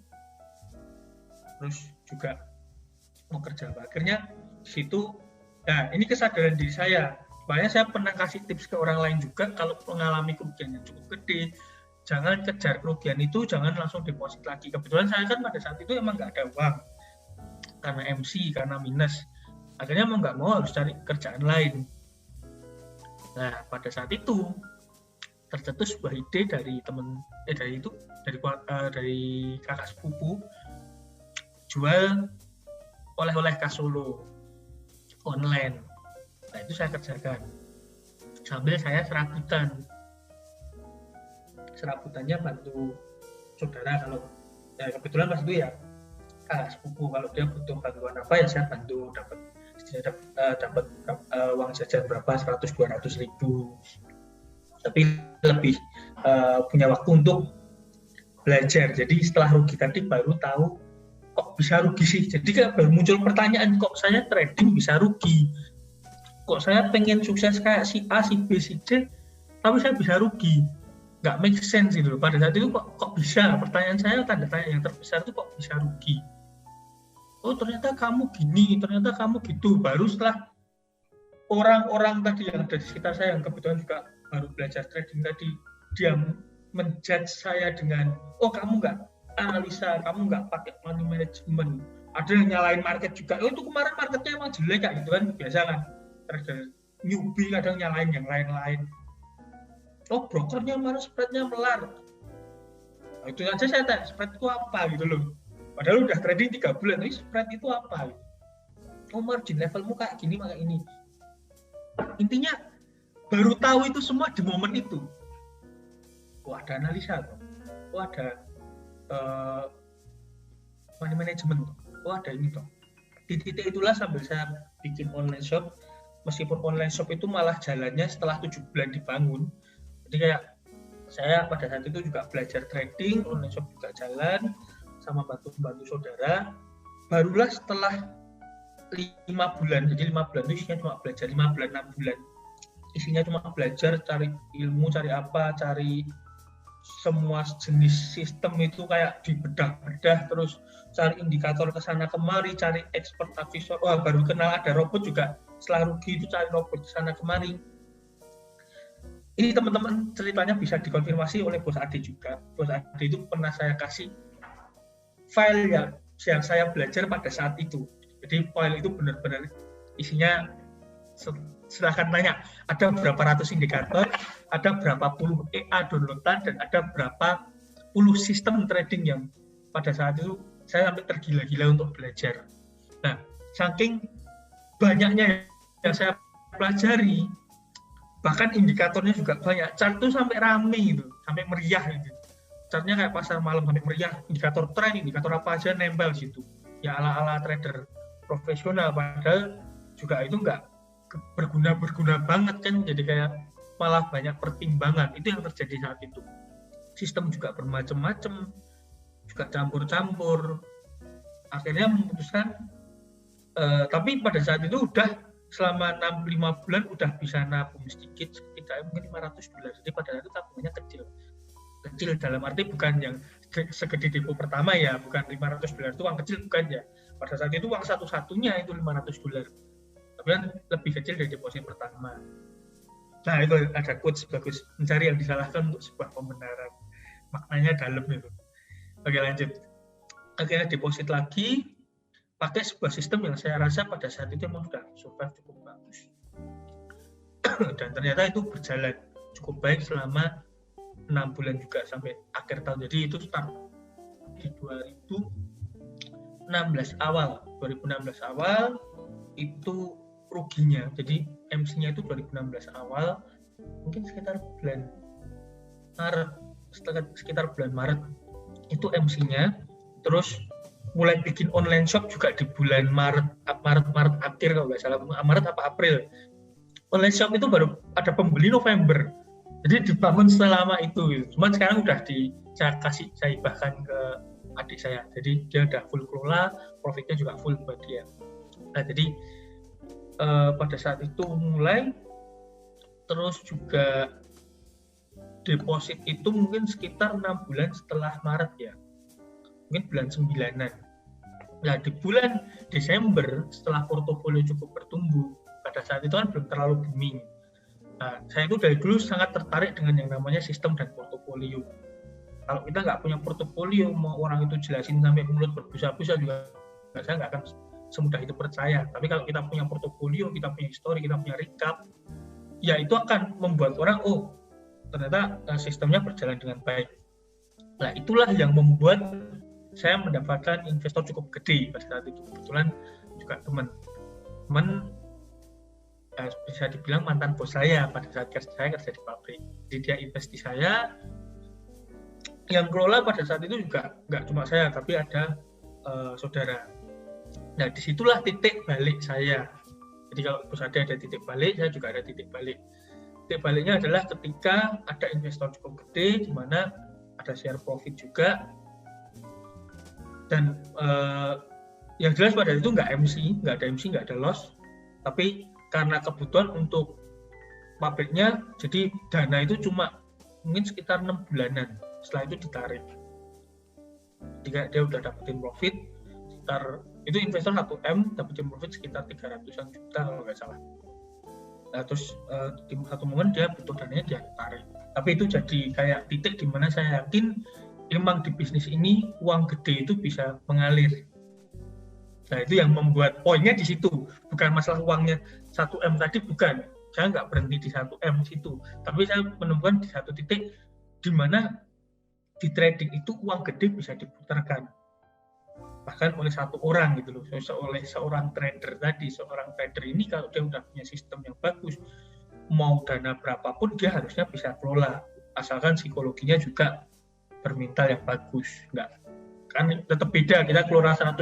terus juga mau kerja. Akhirnya di situ, nah ini kesadaran diri saya. Makanya saya pernah kasih tips ke orang lain juga, kalau mengalami kerugian yang cukup gede, jangan kejar kerugian itu, jangan langsung deposit lagi. Kebetulan saya kan pada saat itu emang nggak ada uang, karena MC, karena minus. Akhirnya mau nggak mau harus cari kerjaan lain. Nah pada saat itu tercetus sebuah ide dari dari kakak sepupu, jual oleh-oleh khas Solo online. Nah itu saya kerjakan sambil saya serabutannya bantu saudara. Kalau ya kebetulan pas itu ya kakak sepupu, kalau dia butuh bantuan apa ya saya bantu, dapat saya dapat uang jajan berapa, 100-200 ribu, tapi lebih punya waktu untuk belajar. Jadi setelah rugi tadi baru tahu kok bisa rugi sih. Jadi kan baru muncul pertanyaan, kok saya trading bisa rugi, kok saya pengen sukses kayak si A, si B, si C, tapi saya bisa rugi. Nggak make sense gitu loh. Pada saat itu kok bisa, pertanyaan saya, tanda tanya yang terbesar itu kok bisa rugi. Oh ternyata kamu gini, ternyata kamu gitu. Baru setelah orang-orang tadi yang ada di sekitar saya yang kebetulan juga baru belajar trading tadi, dia menjudge saya dengan, oh kamu nggak analisa, kamu nggak pakai money management, ada yang nyalain market juga, oh itu kemarin marketnya emang jelek kayak gitu kan, biasa kan, trader newbie kadang nyalain yang lain-lain, oh brokernya mana spreadnya melar, nah, itu aja saya tanya spread itu apa gitu loh, padahal udah trading 3 bulan, tapi spread itu apa gitu. Oh margin levelmu kayak gini maka ini, intinya baru tahu itu semua di momen itu. Oh ada analisa, oh ada money management, oh ada ini toh. Di titik itulah sambil saya bikin online shop, meskipun online shop itu malah jalannya setelah 7 bulan dibangun. Jadi kayak saya pada saat itu juga belajar trading, online shop juga jalan, sama bantu saudara. Barulah setelah 5 bulan, jadi 5 bulan itu isinya cuma belajar, 5 bulan, 6 bulan. Isinya cuma belajar, cari ilmu, cari apa, cari semua jenis sistem itu kayak dibedah-bedah, terus cari indikator kesana kemari, cari expert advisor, wah baru kenal ada robot juga, setelah rugi itu cari robot kesana kemari. Ini teman-teman ceritanya bisa dikonfirmasi oleh Bos Ade juga. Bos Ade itu pernah saya kasih file yang saya belajar pada saat itu. Jadi file itu benar-benar isinya, silahkan tanya, ada berapa ratus indikator, ada berapa puluh EA downloadan, dan ada berapa puluh sistem trading yang pada saat itu saya sampai tergila-gila untuk belajar. Nah, saking banyaknya yang saya pelajari, bahkan indikatornya juga banyak, chart itu sampai rame gitu, sampai meriah gitu. Chartnya kayak pasar malam sampai meriah, indikator tren, indikator apa aja nempel situ. Ya ala-ala trader profesional, padahal juga itu nggak berguna banget kan, jadi kayak malah banyak pertimbangan. Itu yang terjadi saat itu. Sistem juga bermacam-macam, juga campur-campur. Akhirnya memutuskan, tapi pada saat itu udah selama 6-5 bulan udah bisa nabung sedikit, sekitar mungkin $500. Jadi pada saat itu tabungannya kecil dalam arti bukan yang segede depo pertama ya, bukan $500 itu uang kecil, bukan ya. Pada saat itu uang satu-satunya itu $500. Tapi kan lebih kecil dari deposit pertama. Nah itu ada quotes bagus, mencari yang disalahkan untuk sebuah pembenaran, maknanya dalam itu. Oke lanjut. Akhirnya deposit lagi, pakai sebuah sistem yang saya rasa pada saat itu memang sudah survive cukup bagus. Dan ternyata itu berjalan cukup baik selama 6 bulan juga sampai akhir tahun. Jadi itu start di 2016 awal itu ruginya. Jadi MC-nya itu 2016 awal, mungkin sekitar bulan Maret itu MC-nya. Terus mulai bikin online shop juga di bulan Maret akhir kalau nggak salah, Maret apa April. Online shop itu baru ada pembeli November. Jadi dibangun selama itu. Cuman sekarang udah saya hibahkan ke adik saya. Jadi dia udah full kelola, profitnya juga full buat dia. Nah jadi pada saat itu mulai, terus juga deposit itu mungkin sekitar 6 bulan setelah Maret ya, mungkin bulan 9-an. Nah di bulan Desember setelah portofolio cukup bertumbuh, pada saat itu kan belum terlalu booming. Nah saya itu dari dulu sangat tertarik dengan yang namanya sistem dan portofolio. Kalau kita nggak punya portofolio, mau orang itu jelasin sampai mulut berbusa-busa juga saya nggak akan semudah itu percaya. Tapi kalau kita punya portofolio, kita punya histori, kita punya recap, ya itu akan membuat orang, oh ternyata sistemnya berjalan dengan baik. Nah itulah yang membuat saya mendapatkan investor cukup gede pada saat itu. Kebetulan juga teman bisa dibilang mantan bos saya pada saat saya kerja di pabrik. Jadi dia invest di saya. Yang kelola pada saat itu juga nggak cuma saya, tapi ada saudara. Nah disitulah titik balik saya. Jadi kalau bos ada titik balik, saya juga ada titik balik. Titik baliknya adalah ketika ada investor cukup gede, di mana ada share profit juga, dan yang jelas pada itu nggak ada loss, tapi karena kebutuhan untuk pabriknya, jadi dana itu cuma mungkin sekitar 6 bulanan, setelah itu ditarik. Jika dia udah dapetin profit sekitar, itu investor 1M dapetin profit sekitar 300-an juta kalau nggak salah. Nah, terus di satu momen dia butuh dananya, dia tarik. Tapi itu jadi kayak titik di mana saya yakin memang di bisnis ini uang gede itu bisa mengalir. Nah, itu yang membuat poinnya di situ, bukan masalah uangnya 1M tadi, bukan. Saya nggak berhenti di 1M situ, tapi saya menemukan di satu titik di mana di trading itu uang gede bisa diputarkan, bahkan oleh satu orang gitu loh, oleh seorang trader tadi. Seorang trader ini kalau dia udah punya sistem yang bagus, mau dana berapapun dia harusnya bisa kelola, asalkan psikologinya juga bermental yang bagus. Nggak, kan tetap beda, kita keluar $100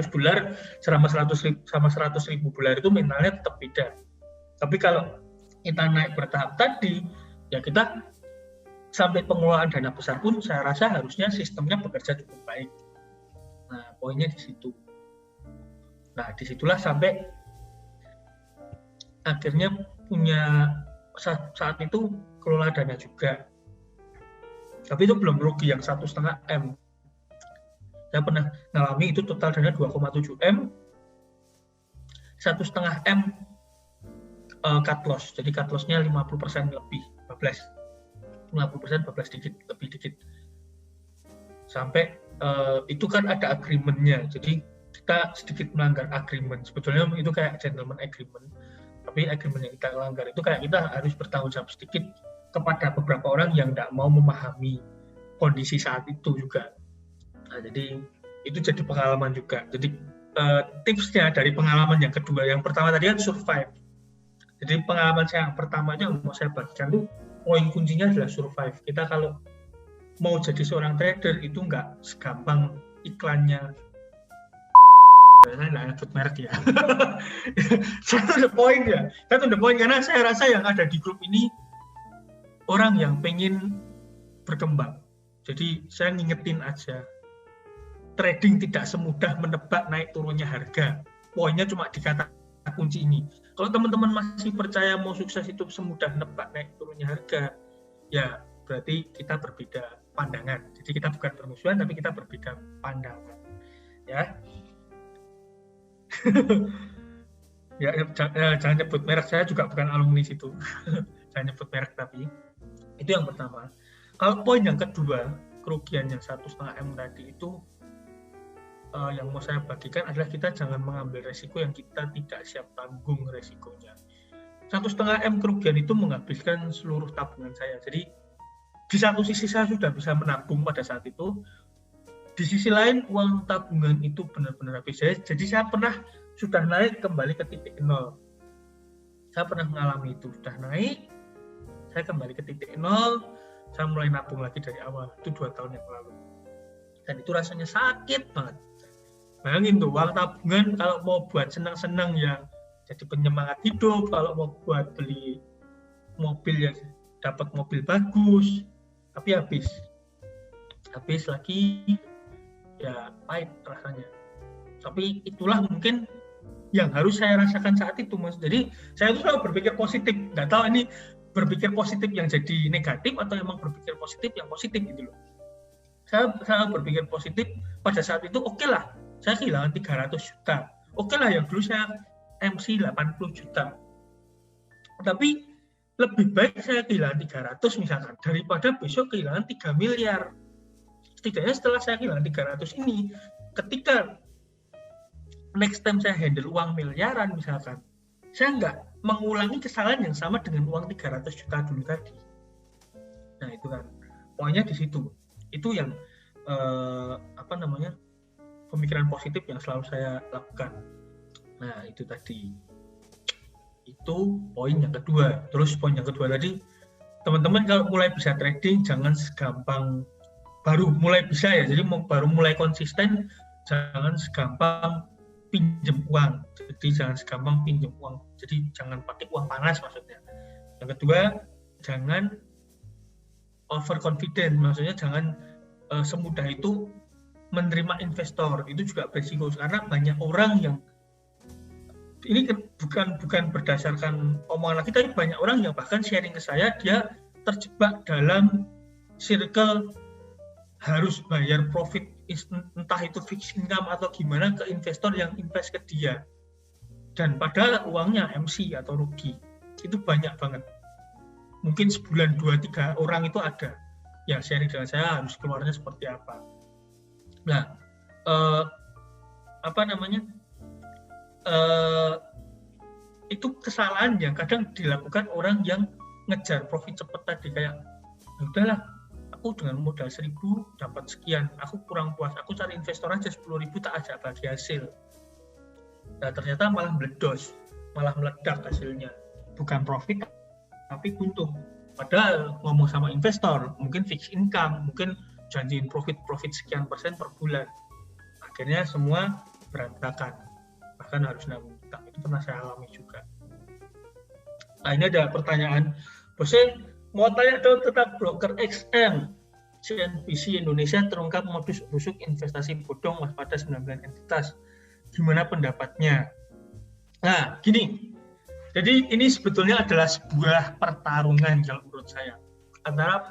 sama 100.000 dolar itu mentalnya tetap beda. Tapi kalau kita naik bertahap tadi, ya kita sampai pengelolaan dana besar pun saya rasa harusnya sistemnya bekerja cukup baik. Nah, poinnya di situ. Nah, disitulah sampai akhirnya punya saat itu kelola dana juga. Tapi itu belum rugi yang 1,5 M. Saya pernah ngalami itu total dana 2,7 M, 1,5 M cut loss. Jadi cut loss-nya 50% lebih, 50% bablas dikit, lebih dikit. Sampai itu kan ada agreement-nya. Jadi kita sedikit melanggar agreement. Sebetulnya itu kayak gentleman agreement. Tapi agreement yang kita langgar itu kayak kita harus bertanggung jawab sedikit kepada beberapa orang yang tidak mau memahami kondisi saat itu juga. Nah, jadi itu jadi pengalaman juga. Jadi tipsnya dari pengalaman yang kedua, yang pertama tadi kan survive. Jadi pengalaman saya yang pertama yang mau saya bagikan tuh, poin kuncinya adalah survive. Kita kalau mau jadi seorang trader itu nggak segampang iklannya. Saya nggak nyebut merek ya. Saya tuh the point ya. Saya tuh the point karena saya rasa yang ada di grup ini orang yang pengen berkembang. Jadi saya ngingetin aja, trading tidak semudah menebak naik turunnya harga. Poinnya cuma di kata kunci ini. Kalau teman-teman masih percaya mau sukses itu semudah nebak naik turunnya harga, ya berarti kita berbeda pandangan. Jadi kita bukan bermusuhan, tapi kita berbeda pandangan. Ya. Ya, jangan nyebut merek, saya juga bukan alumni situ. Jangan nyebut merek, tapi itu yang pertama. Kalau poin yang kedua, kerugian yang 1,5 M tadi itu yang mau saya bagikan adalah kita jangan mengambil resiko yang kita tidak siap tanggung resikonya. 1,5 M kerugian itu menghabiskan seluruh tabungan saya. Jadi di satu sisi saya sudah bisa menabung pada saat itu, di sisi lain uang tabungan itu benar-benar habis. Jadi saya pernah sudah naik kembali ke titik nol. Saya pernah mengalami itu, sudah naik, saya kembali ke titik nol, saya mulai nabung lagi dari awal. Itu 2 tahun yang lalu. Dan itu rasanya sakit banget. Bayangin tuh, uang tabungan kalau mau buat senang-senang ya jadi penyemangat hidup, kalau mau buat beli mobil ya dapat mobil bagus, tapi habis lagi ya pahit rasanya. Tapi itulah mungkin yang harus saya rasakan saat itu, Mas. Jadi saya itu selalu berpikir positif, nggak tahu ini berpikir positif yang jadi negatif atau emang berpikir positif yang positif gitu loh. Saya berpikir positif pada saat itu, oke lah, saya kehilangan 300 juta. Oke lah, yang dulu saya MC 80 juta. Tapi lebih baik saya kehilangan 300 misalkan, daripada besok kehilangan 3 miliar. Setidaknya setelah saya kehilangan 300 ini, ketika next time saya handle uang miliaran misalkan, saya nggak mengulangi kesalahan yang sama dengan uang 300 juta dulu tadi. Nah itu kan, poinnya di situ. Itu yang pemikiran positif yang selalu saya lakukan. Nah itu tadi, itu poin yang kedua. Terus poin yang kedua tadi, teman-teman kalau mulai bisa trading jangan segampang baru mulai bisa ya, jadi baru mulai konsisten, jangan segampang pinjam uang. Jadi jangan segampang pinjam uang. Jadi jangan pakai uang panas maksudnya. Yang kedua, jangan overconfident, maksudnya jangan semudah itu menerima investor. Itu juga berisiko karena banyak orang yang ini bukan berdasarkan omongan lagi, tapi banyak orang yang bahkan sharing ke saya dia terjebak dalam circle harus bayar profit, entah itu fixed income atau gimana, ke investor yang invest ke dia, dan padahal uangnya MC atau rugi. Itu banyak banget, mungkin sebulan 2-3 orang itu ada yang sharing dengan saya harus keluarnya seperti apa. Nah, itu kesalahan yang kadang dilakukan orang yang ngejar profit cepat tadi, kayak udahlah aku dengan modal 1.000 dapat sekian, aku kurang puas, aku cari investor aja 10.000 tak ajak bagi hasil. Nah ternyata malah meledos, malah meledak hasilnya, bukan profit tapi untung. Padahal ngomong sama investor mungkin fixed income, mungkin janjiin profit sekian persen per bulan, akhirnya semua berantakan, bahkan harus nanggung utang. Itu pernah saya alami juga. Nah ini ada pertanyaan, Bosnya mau tanya dong tentang broker XM. CNBC Indonesia terungkap modus busuk investasi bodong waspada 19 entitas. Gimana pendapatnya? Nah, gini. Jadi ini sebetulnya adalah sebuah pertarungan kalau menurut saya antara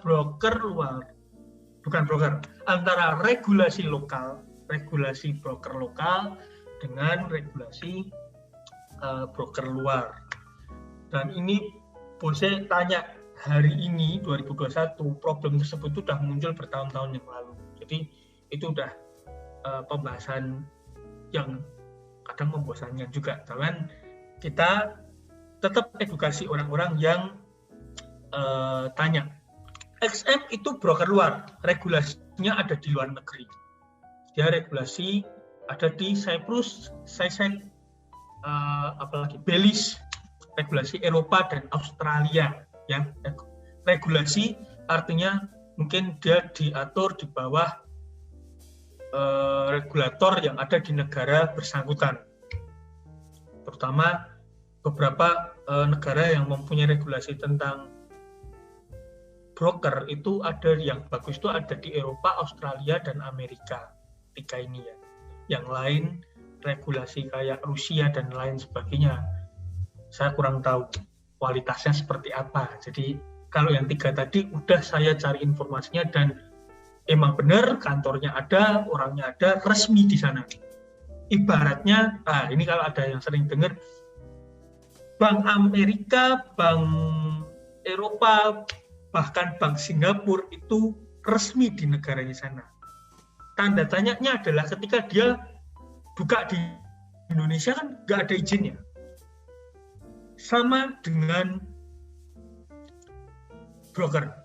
antara regulasi broker lokal dengan regulasi broker luar. Dan ini Bose tanya hari ini 2021, problem tersebut sudah muncul bertahun-tahun yang lalu. Jadi itu udah pembahasan yang kadang membosankan juga. Tapi kita tetap edukasi orang-orang yang tanya. XM itu broker luar, regulasinya ada di luar negeri. Dia regulasi ada di Cyprus, Seychelles, apalagi Belize, regulasi Eropa dan Australia. Ya, regulasi artinya mungkin dia diatur di bawah regulator yang ada di negara bersangkutan. Terutama beberapa negara yang mempunyai regulasi tentang broker itu ada yang bagus, itu ada di Eropa, Australia, dan Amerika. 3 ini ya. Yang lain regulasi kayak Rusia dan lain sebagainya, saya kurang tahu kualitasnya seperti apa. Jadi kalau yang 3 tadi udah saya cari informasinya dan emang benar kantornya ada, orangnya ada, resmi di sana. Ibaratnya, ini kalau ada yang sering dengar, Bank Amerika, Bank Eropa, bahkan Bank Singapura itu resmi di negaranya sana. Tanda tanyanya adalah ketika dia buka di Indonesia kan nggak ada izinnya. Sama dengan broker.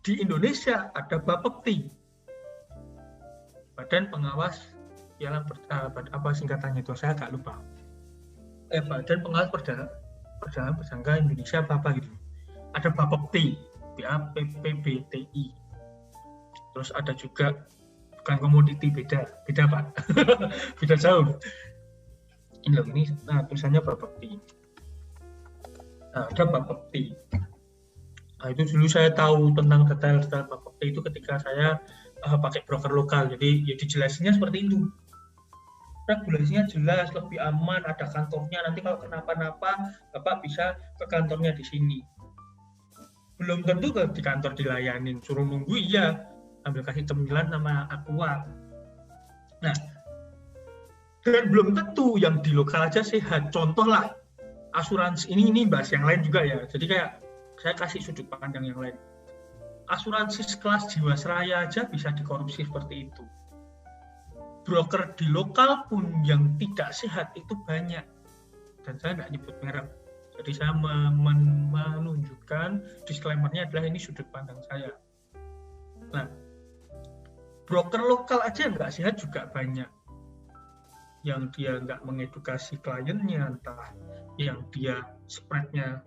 Di Indonesia ada Bapepti, Badan Pengawas Piala apa singkatannya itu saya agak lupa. Badan Pengawas Perdagangan Berjangka Indonesia apa gitu. Ada Bapepti, BAPPBTI. Terus ada juga bukan komoditi, beda Pak. Beda jauh. Ini tulisannya Bapepti. Ada Bapepti. Itu dulu saya tahu tentang detail-detail Bapepti itu ketika saya pakai broker lokal. Jadi ya dijelasinnya seperti itu. Regulasinya jelas, lebih aman, ada kantornya. Nanti kalau kenapa-napa, Bapak bisa ke kantornya di sini. Belum tentu di kantor dilayanin, suruh nunggu iya, ambil kasih cemilan sama aqua. Nah, dan belum tentu yang di lokal aja sehat. Contoh lah, asuransi ini bahas yang lain juga ya. Jadi kayak saya kasih sudut pandang yang lain. Asuransi sekelas Jiwasraya aja bisa dikorupsi seperti itu. Broker di lokal pun yang tidak sehat itu banyak. Dan saya nggak nyebut merek. Jadi saya menunjukkan disclaimer-nya adalah ini sudut pandang saya. Nah, broker lokal aja nggak sehat juga banyak. Yang dia nggak mengedukasi kliennya, entah yang dia spread-nya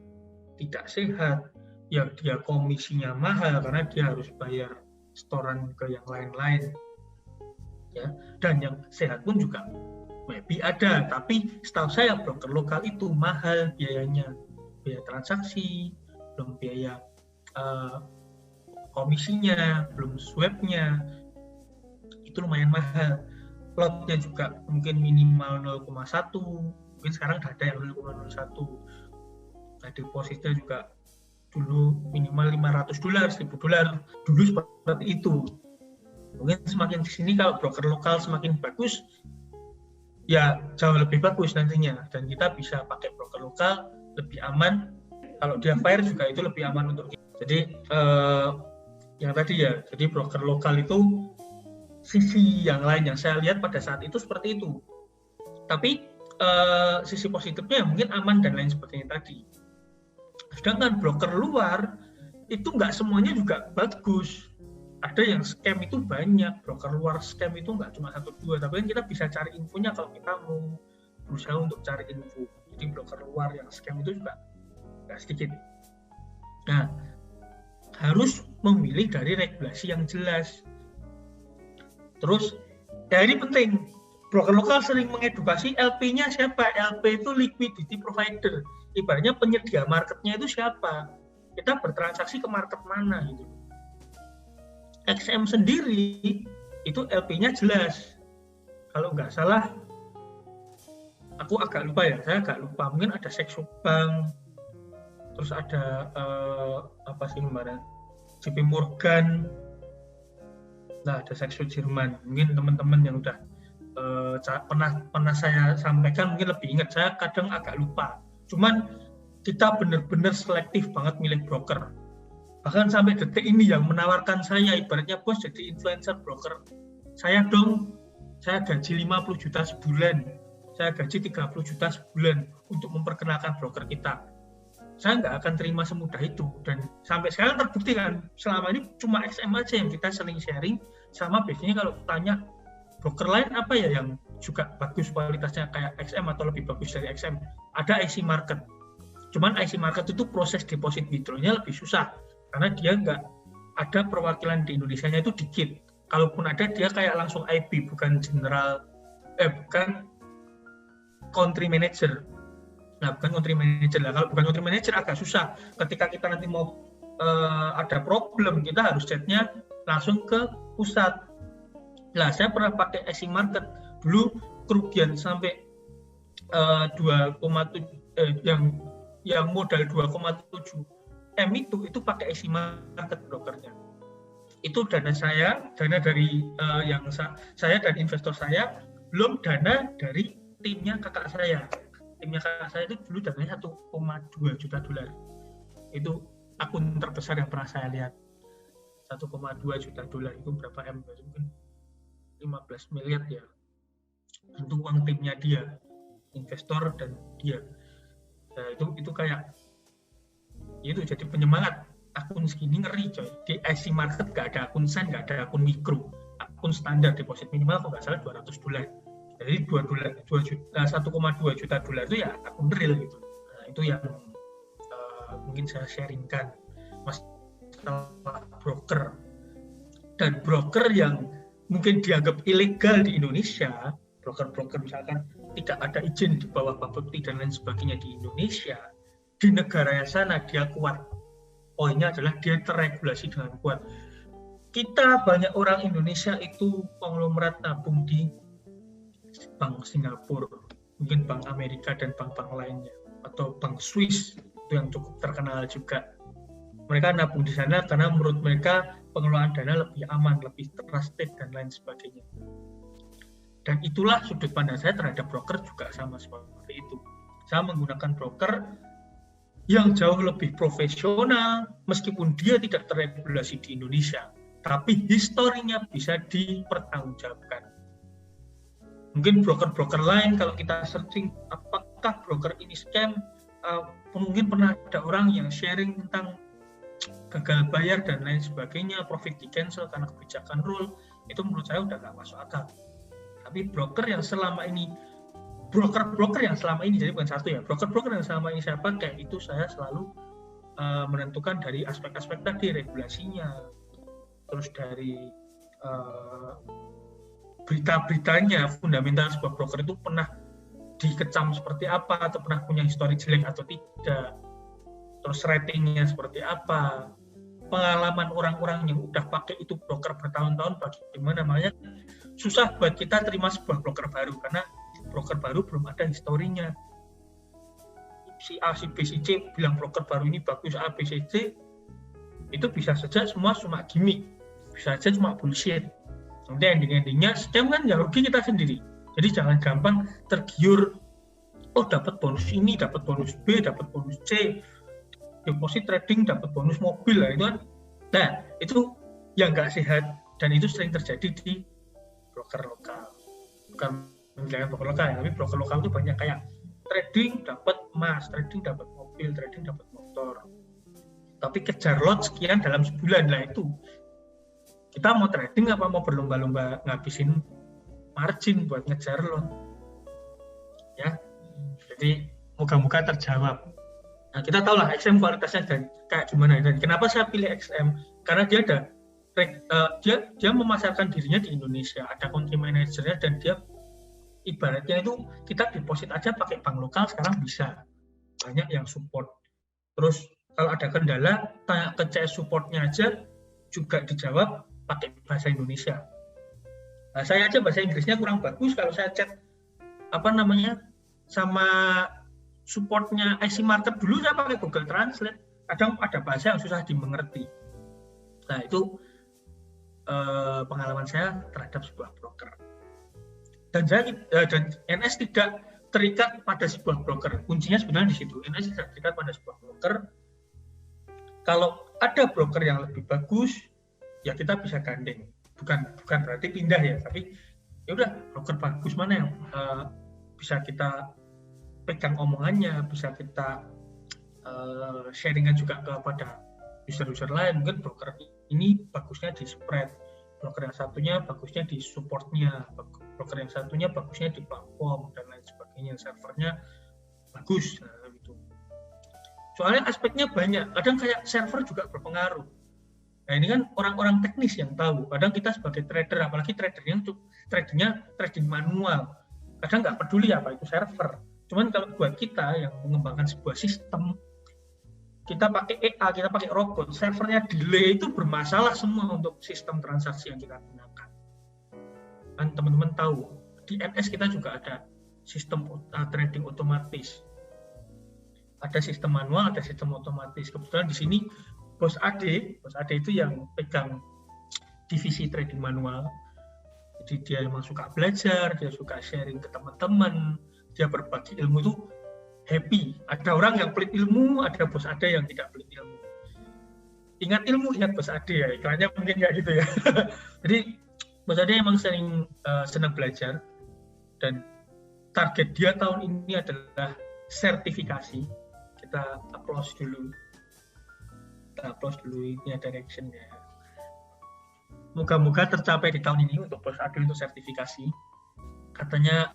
tidak sehat, yang dia komisinya mahal karena dia harus bayar setoran ke yang lain-lain, ya. Dan yang sehat pun juga maybe ada, tapi setahu saya broker lokal itu mahal biayanya, biaya transaksi, belum biaya komisinya, belum swabnya, itu lumayan mahal. Lotnya juga mungkin minimal 0,1, mungkin sekarang udah ada yang 0,01. Nah, depositnya juga dulu minimal $500, $1.000 dulu seperti itu. Mungkin semakin kesini kalau broker lokal semakin bagus, ya jauh lebih bagus nantinya, dan kita bisa pakai broker lokal lebih aman. Kalau dia fair juga itu lebih aman untuk kita. Jadi yang tadi ya, jadi broker lokal itu sisi yang lain yang saya lihat pada saat itu seperti itu. Tapi sisi positifnya mungkin aman dan lain sebagainya tadi. Sedangkan broker luar itu nggak semuanya juga bagus. Ada yang scam itu banyak. Broker luar scam itu nggak cuma 1-2, tapi kan kita bisa cari infonya kalau kita mau berusaha untuk cari info. Jadi broker luar yang scam itu juga nggak sedikit. Nah, harus memilih dari regulasi yang jelas. Terus dari penting, broker lokal sering mengedukasi LP-nya siapa. LP itu liquidity provider. Ibaratnya penyedia marketnya itu siapa. Kita bertransaksi ke market mana gitu. XM sendiri itu LP-nya jelas. Kalau nggak salah, aku agak lupa ya, saya agak lupa. Mungkin ada Saxo Bank, terus ada apa sih kemarin, JP Morgan. Nah, ada Saxo Jerman. Mungkin teman-teman yang udah pernah saya sampaikan mungkin lebih ingat. Saya kadang agak lupa. Cuman kita benar-benar selektif banget milih broker. Bahkan sampai detik ini yang menawarkan saya, ibaratnya bos jadi influencer broker. Saya gaji 50 juta sebulan. Saya gaji 30 juta sebulan untuk memperkenalkan broker kita. Saya nggak akan terima semudah itu. Dan sampai sekarang terbukti kan, selama ini cuma XM aja yang kita sering sharing. Sama biasanya kalau tanya broker lain apa ya yang juga bagus kualitasnya kayak XM atau lebih bagus dari XM, ada IC Market. Cuman IC Market itu proses deposit withdrawnya lebih susah karena dia nggak ada perwakilan di Indonesianya itu dikit. Kalaupun ada dia kayak langsung IB, bukan bukan country manager. Nah, bukan country manager lah. Kalau bukan country manager agak susah. Ketika kita nanti mau ada problem, kita harus chatnya langsung ke pusat. Nah, saya pernah pakai IC Market. Dulu kerugian sampai 2,7 yang modal 2,7 M itu pakai IC Market brokernya. Itu dana dari yang saya dan investor saya, belum dana dari timnya kakak saya. Timnya kakak saya itu dulu dananya $1,2 juta. Itu akun terbesar yang pernah saya lihat. $1,2 juta itu berapa M? Mungkin 15 miliar ya. Itu uang timnya dia, investor dan dia. Nah, itu kayak itu jadi penyemangat. Akun segini ngeri coy. Di IC Market nggak ada akun sen, nggak ada akun mikro. Akun standar deposit minimal kalau nggak salah $200. Jadi $1,2 juta itu ya akun real gitu. Nah, itu yang mungkin saya sharingkan masalah broker. Dan broker yang mungkin dianggap ilegal di Indonesia, broker-broker misalkan tidak ada izin di bawah Bapepti dan lain sebagainya di Indonesia, di negara sana dia kuat. Poinnya adalah dia terregulasi dengan kuat. Kita banyak orang Indonesia itu konglomerat nabung di Bank Singapura, mungkin Bank Amerika dan bank-bank lainnya, atau Bank Swiss itu yang cukup terkenal juga. Mereka nabung di sana karena menurut mereka pengelolaan dana lebih aman, lebih trusted dan lain sebagainya. Dan itulah sudut pandang saya terhadap broker juga sama seperti itu. Saya menggunakan broker yang jauh lebih profesional, meskipun dia tidak terregulasi di Indonesia, tapi historinya bisa dipertanggungjawabkan. Mungkin broker-broker lain kalau kita searching apakah broker ini scam, mungkin pernah ada orang yang sharing tentang gagal bayar dan lain sebagainya, profit di cancel karena kebijakan rule, itu menurut saya udah nggak masuk akal. Tapi broker yang selama ini jadi bukan satu ya, broker-broker yang selama ini saya pakai itu saya selalu menentukan dari aspek-aspek tadi, regulasinya, terus dari berita-beritanya, fundamental sebuah broker itu pernah dikecam seperti apa, atau pernah punya histori jelek atau tidak, terus ratingnya seperti apa, pengalaman orang-orang yang udah pakai itu broker bertahun-tahun bagaimana. Makanya susah buat kita terima sebuah broker baru, karena broker baru belum ada historinya. Si A, si B, si C bilang broker baru ini bagus A, B, C, D, itu bisa saja semua cuma gimmick, bisa saja cuma bullshit. Nanti ending-endingnya scam kan ya rugi kita sendiri. Jadi jangan gampang tergiur, oh dapat bonus ini, dapat bonus B, dapat bonus C, deposit trading dapat bonus mobil lah itu kan. Nah itu yang nggak sehat, dan itu sering terjadi di broker lokal. Bukan menjalankan broker lokal ya, tapi broker lokal itu banyak kayak trading dapat emas, trading dapat mobil, trading dapat motor. Tapi kejar lot sekian dalam sebulan lah itu. Kita mau trading apa mau berlomba-lomba ngabisin margin buat ngejar lot. Ya. Jadi moga-moga terjawab. Nah, kita tahu lah XM kualitasnya dan kayak gimana. Dan kenapa saya pilih XM? Karena dia ada dia memasarkan dirinya di Indonesia, ada country managernya, dan dia ibaratnya itu kita deposit aja pakai bank lokal sekarang bisa, banyak yang support. Terus kalau ada kendala tanya ke CS supportnya aja juga dijawab pakai bahasa Indonesia. Nah, saya aja bahasa Inggrisnya kurang bagus, kalau saya chat sama supportnya IC Market dulu saya pakai Google Translate, kadang ada bahasa yang susah dimengerti. Nah itu pengalaman saya terhadap sebuah broker. Dan NS tidak terikat pada sebuah broker. Kuncinya sebenarnya di situ. NS tidak terikat pada sebuah broker. Kalau ada broker yang lebih bagus, ya kita bisa gandeng. Bukan berarti pindah ya, tapi ya udah broker bagus mana yang bisa kita pegang omongannya, bisa kita sharingan juga kepada user-user lain. Mungkin broker ini bagusnya di spread, broker yang satunya bagusnya di supportnya, broker yang satunya bagusnya di platform dan lain sebagainya, servernya bagus. Nah, gitu. Soalnya aspeknya banyak, kadang kayak server juga berpengaruh. Nah ini kan orang-orang teknis yang tahu. Kadang kita sebagai trader, apalagi tradingnya trading manual, kadang nggak peduli apa itu server. Cuman kalau buat kita yang mengembangkan sebuah sistem, kita pakai EA, kita pakai robot, servernya delay itu bermasalah semua untuk sistem transaksi yang kita gunakan. Dan teman-teman tahu, di NS kita juga ada sistem trading otomatis. Ada sistem manual, ada sistem otomatis. Kebetulan di sini Bos Ade itu yang pegang divisi trading manual. Jadi dia memang suka belajar, dia suka sharing ke teman-teman, dia berbagi ilmu itu happy. Ada orang yang pelit ilmu, ada Bos Ade yang tidak pelit ilmu. Ingat ilmu, ingat Bos Ade ya. Iklannya mungkin nggak gitu ya. Jadi Bos Ade memang sering senang belajar, dan target dia tahun ini adalah sertifikasi. Kita applause dulu ini direction-nya. Moga-moga tercapai di tahun ini untuk Bos Ade untuk sertifikasi. Katanya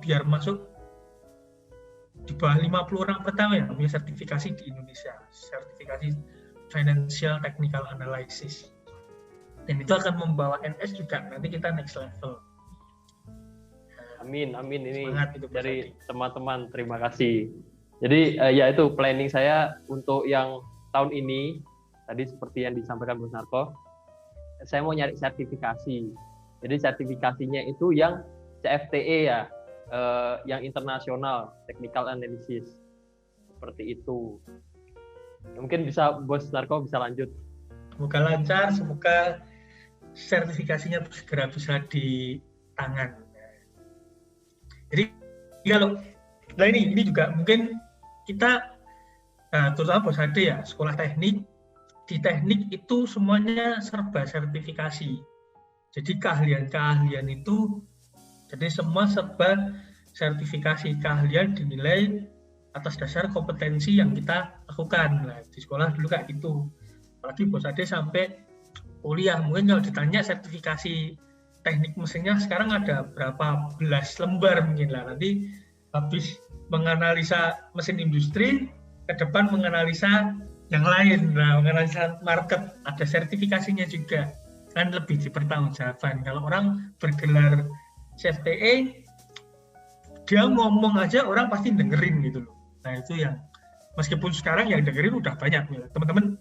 biar masuk di bawah 50 orang pertama yang punya sertifikasi di Indonesia, sertifikasi Financial Technical Analysis. Dan itu akan membawa NS juga nanti kita next level. Amin ini dari teman-teman, terima kasih. Jadi ya itu planning saya untuk yang tahun ini, tadi seperti yang disampaikan Bos Narko, saya mau nyari sertifikasi. Jadi sertifikasinya itu yang CFTE ya, yang internasional, technical analysis. Seperti itu. Mungkin bisa Bos Narko bisa lanjut. Semoga lancar, semoga sertifikasinya segera bisa di tangan. Jadi kalau ini juga mungkin kita terutama Bos Ade ya, sekolah teknik, di teknik itu semuanya serba sertifikasi. Jadi keahlian itu, jadi semua serba sertifikasi. Keahlian dinilai atas dasar kompetensi yang kita lakukan. Nah, di sekolah dulu kayak gitu. Apalagi Bos Ade sampai kuliah, mungkin kalau ditanya sertifikasi teknik mesinnya sekarang ada berapa belas lembar mungkin lah. Nanti habis menganalisa mesin industri, ke depan menganalisa yang lain, menganalisa market, ada sertifikasinya juga. kan lebih dipertanggungjawabkan. Kalau orang bergelar CFTE, dia ngomong aja orang pasti dengerin gitu loh. Nah itu yang meskipun sekarang yang dengerin udah banyak ya. Teman-teman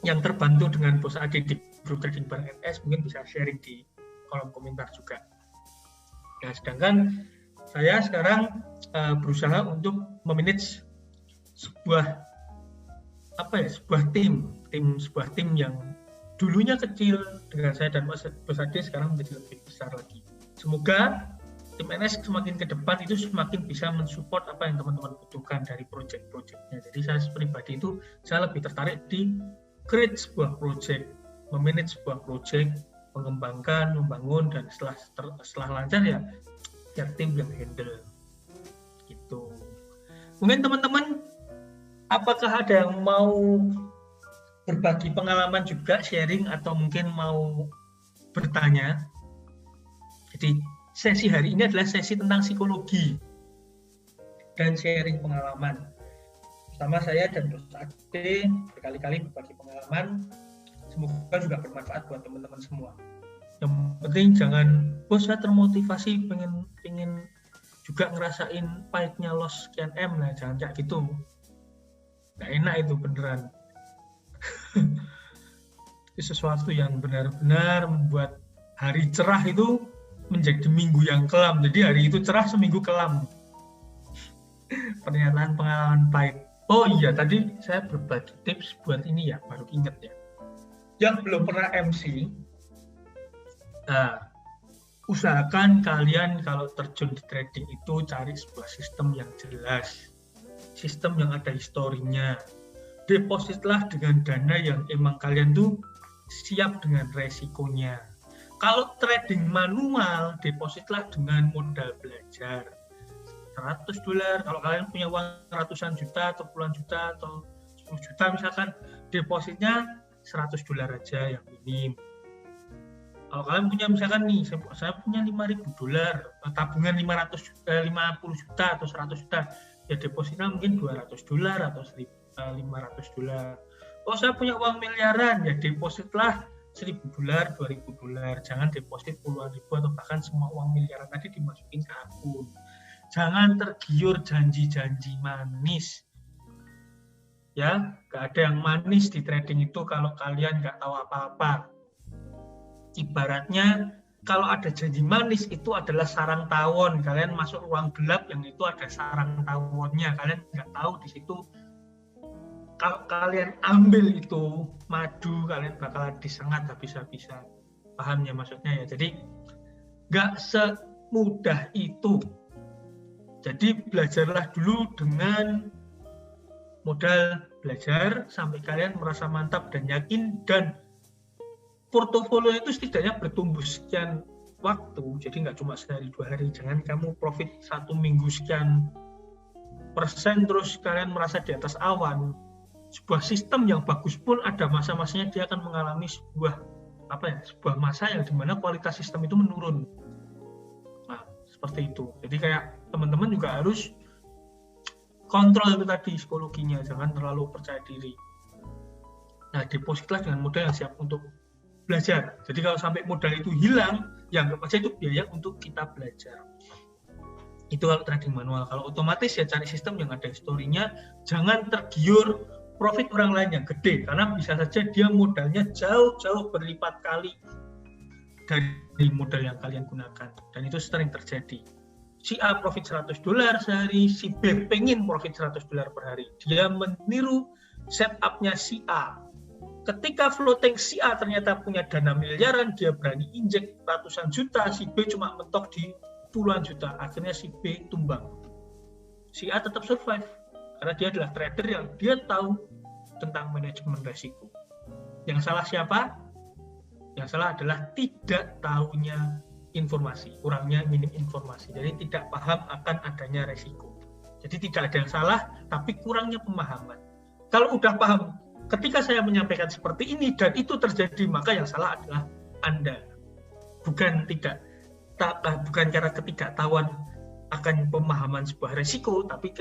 yang terbantu dengan bos Adi di Group Trading Bank NS mungkin bisa sharing di kolom komentar juga. Nah sedangkan saya sekarang berusaha untuk memanage sebuah tim yang dulunya kecil dengan saya dan Mas Ade sekarang menjadi lebih besar lagi. Semoga tim NS semakin ke depan itu semakin bisa mensupport apa yang teman-teman butuhkan dari project-projectnya. Jadi saya pribadi itu saya lebih tertarik di create sebuah project, memanage sebuah project, mengembangkan, membangun, dan setelah lancar ya biar tim yang handle. Gitu. Mungkin teman-teman apakah ada yang mau berbagi pengalaman juga, sharing, atau mungkin mau bertanya? Jadi sesi hari ini adalah sesi tentang psikologi dan sharing pengalaman. Pertama saya dan Bos Ade berkali-kali berbagi pengalaman, semoga juga bermanfaat buat teman-teman semua. Yang penting jangan, bos saya termotivasi pengen juga ngerasain pahitnya loss sekian M, nah jangan kayak gitu. Nggak enak itu beneran. Itu sesuatu yang benar-benar membuat hari cerah itu menjadi minggu yang kelam. Jadi hari itu cerah, seminggu kelam. Pernyataan pengalaman pahit. Oh iya, tadi saya berbagi tips buat ini ya, baru ingat ya. Yang belum pernah MC, usahakan kalian kalau terjun di trading itu cari sebuah sistem yang jelas, sistem yang ada historinya. Depositlah dengan dana yang emang kalian tuh siap dengan resikonya. Kalau trading manual, depositlah dengan modal belajar. $100, kalau kalian punya uang ratusan juta atau puluhan juta atau 10 juta misalkan, depositnya $100 aja yang minim. Kalau kalian punya misalkan nih, saya punya $5.000, tabungan 50 juta atau 100 juta, ya depositnya mungkin $200 atau $500. Oh saya punya uang miliaran, ya depositlah $1.000, $2.000. Jangan deposit puluhan ribu atau bahkan semua uang miliaran tadi dimasukin ke akun. Jangan tergiur janji-janji manis. Ya, nggak ada yang manis di trading itu kalau kalian nggak tahu apa-apa. Ibaratnya kalau ada janji manis itu adalah sarang tawon. Kalian masuk ruang gelap yang itu ada sarang tawonnya. Kalian nggak tahu di situ. Kalau kalian ambil itu madu, kalian bakalan disengat habis-habisan. Paham ya maksudnya ya? Jadi nggak semudah itu. Jadi belajarlah dulu dengan modal belajar sampai kalian merasa mantap dan yakin, dan portofolio itu setidaknya bertumbuh sekian waktu. Jadi nggak cuma sehari 2 hari. Jangan kamu profit 1 minggu sekian persen terus kalian merasa di atas awan. Sebuah sistem yang bagus pun ada masa-masanya dia akan mengalami sebuah masa yang dimana kualitas sistem itu menurun. Nah, seperti itu. Jadi kayak teman-teman juga harus kontrol itu tadi psikologinya, jangan terlalu percaya diri. Nah, depositlah dengan modal yang siap untuk belajar. Jadi kalau sampai modal itu hilang, ya anggap aja itu biaya untuk kita belajar. Itu kalau trading manual. Kalau otomatis ya cari sistem yang ada historinya, jangan tergiur profit orang lain yang gede, karena bisa saja dia modalnya jauh-jauh berlipat kali dari modal yang kalian gunakan, dan itu sering terjadi. Si A profit $100 sehari, si B pengen profit $100 per hari. Dia meniru setup-nya si A. Ketika floating si A ternyata punya dana miliaran, dia berani injek ratusan juta, si B cuma mentok di puluhan juta. Akhirnya si B tumbang. Si A tetap survive, karena dia adalah trader yang dia tahu tentang manajemen resiko. Yang salah siapa? Yang salah adalah tidak tahunya informasi, kurangnya minim informasi. Jadi tidak paham akan adanya resiko. Jadi tidak ada yang salah, tapi kurangnya pemahaman. Kalau udah paham, ketika saya menyampaikan seperti ini dan itu terjadi, maka yang salah adalah Anda. Bukan karena ketidaktahuan akan pemahaman sebuah resiko, tapi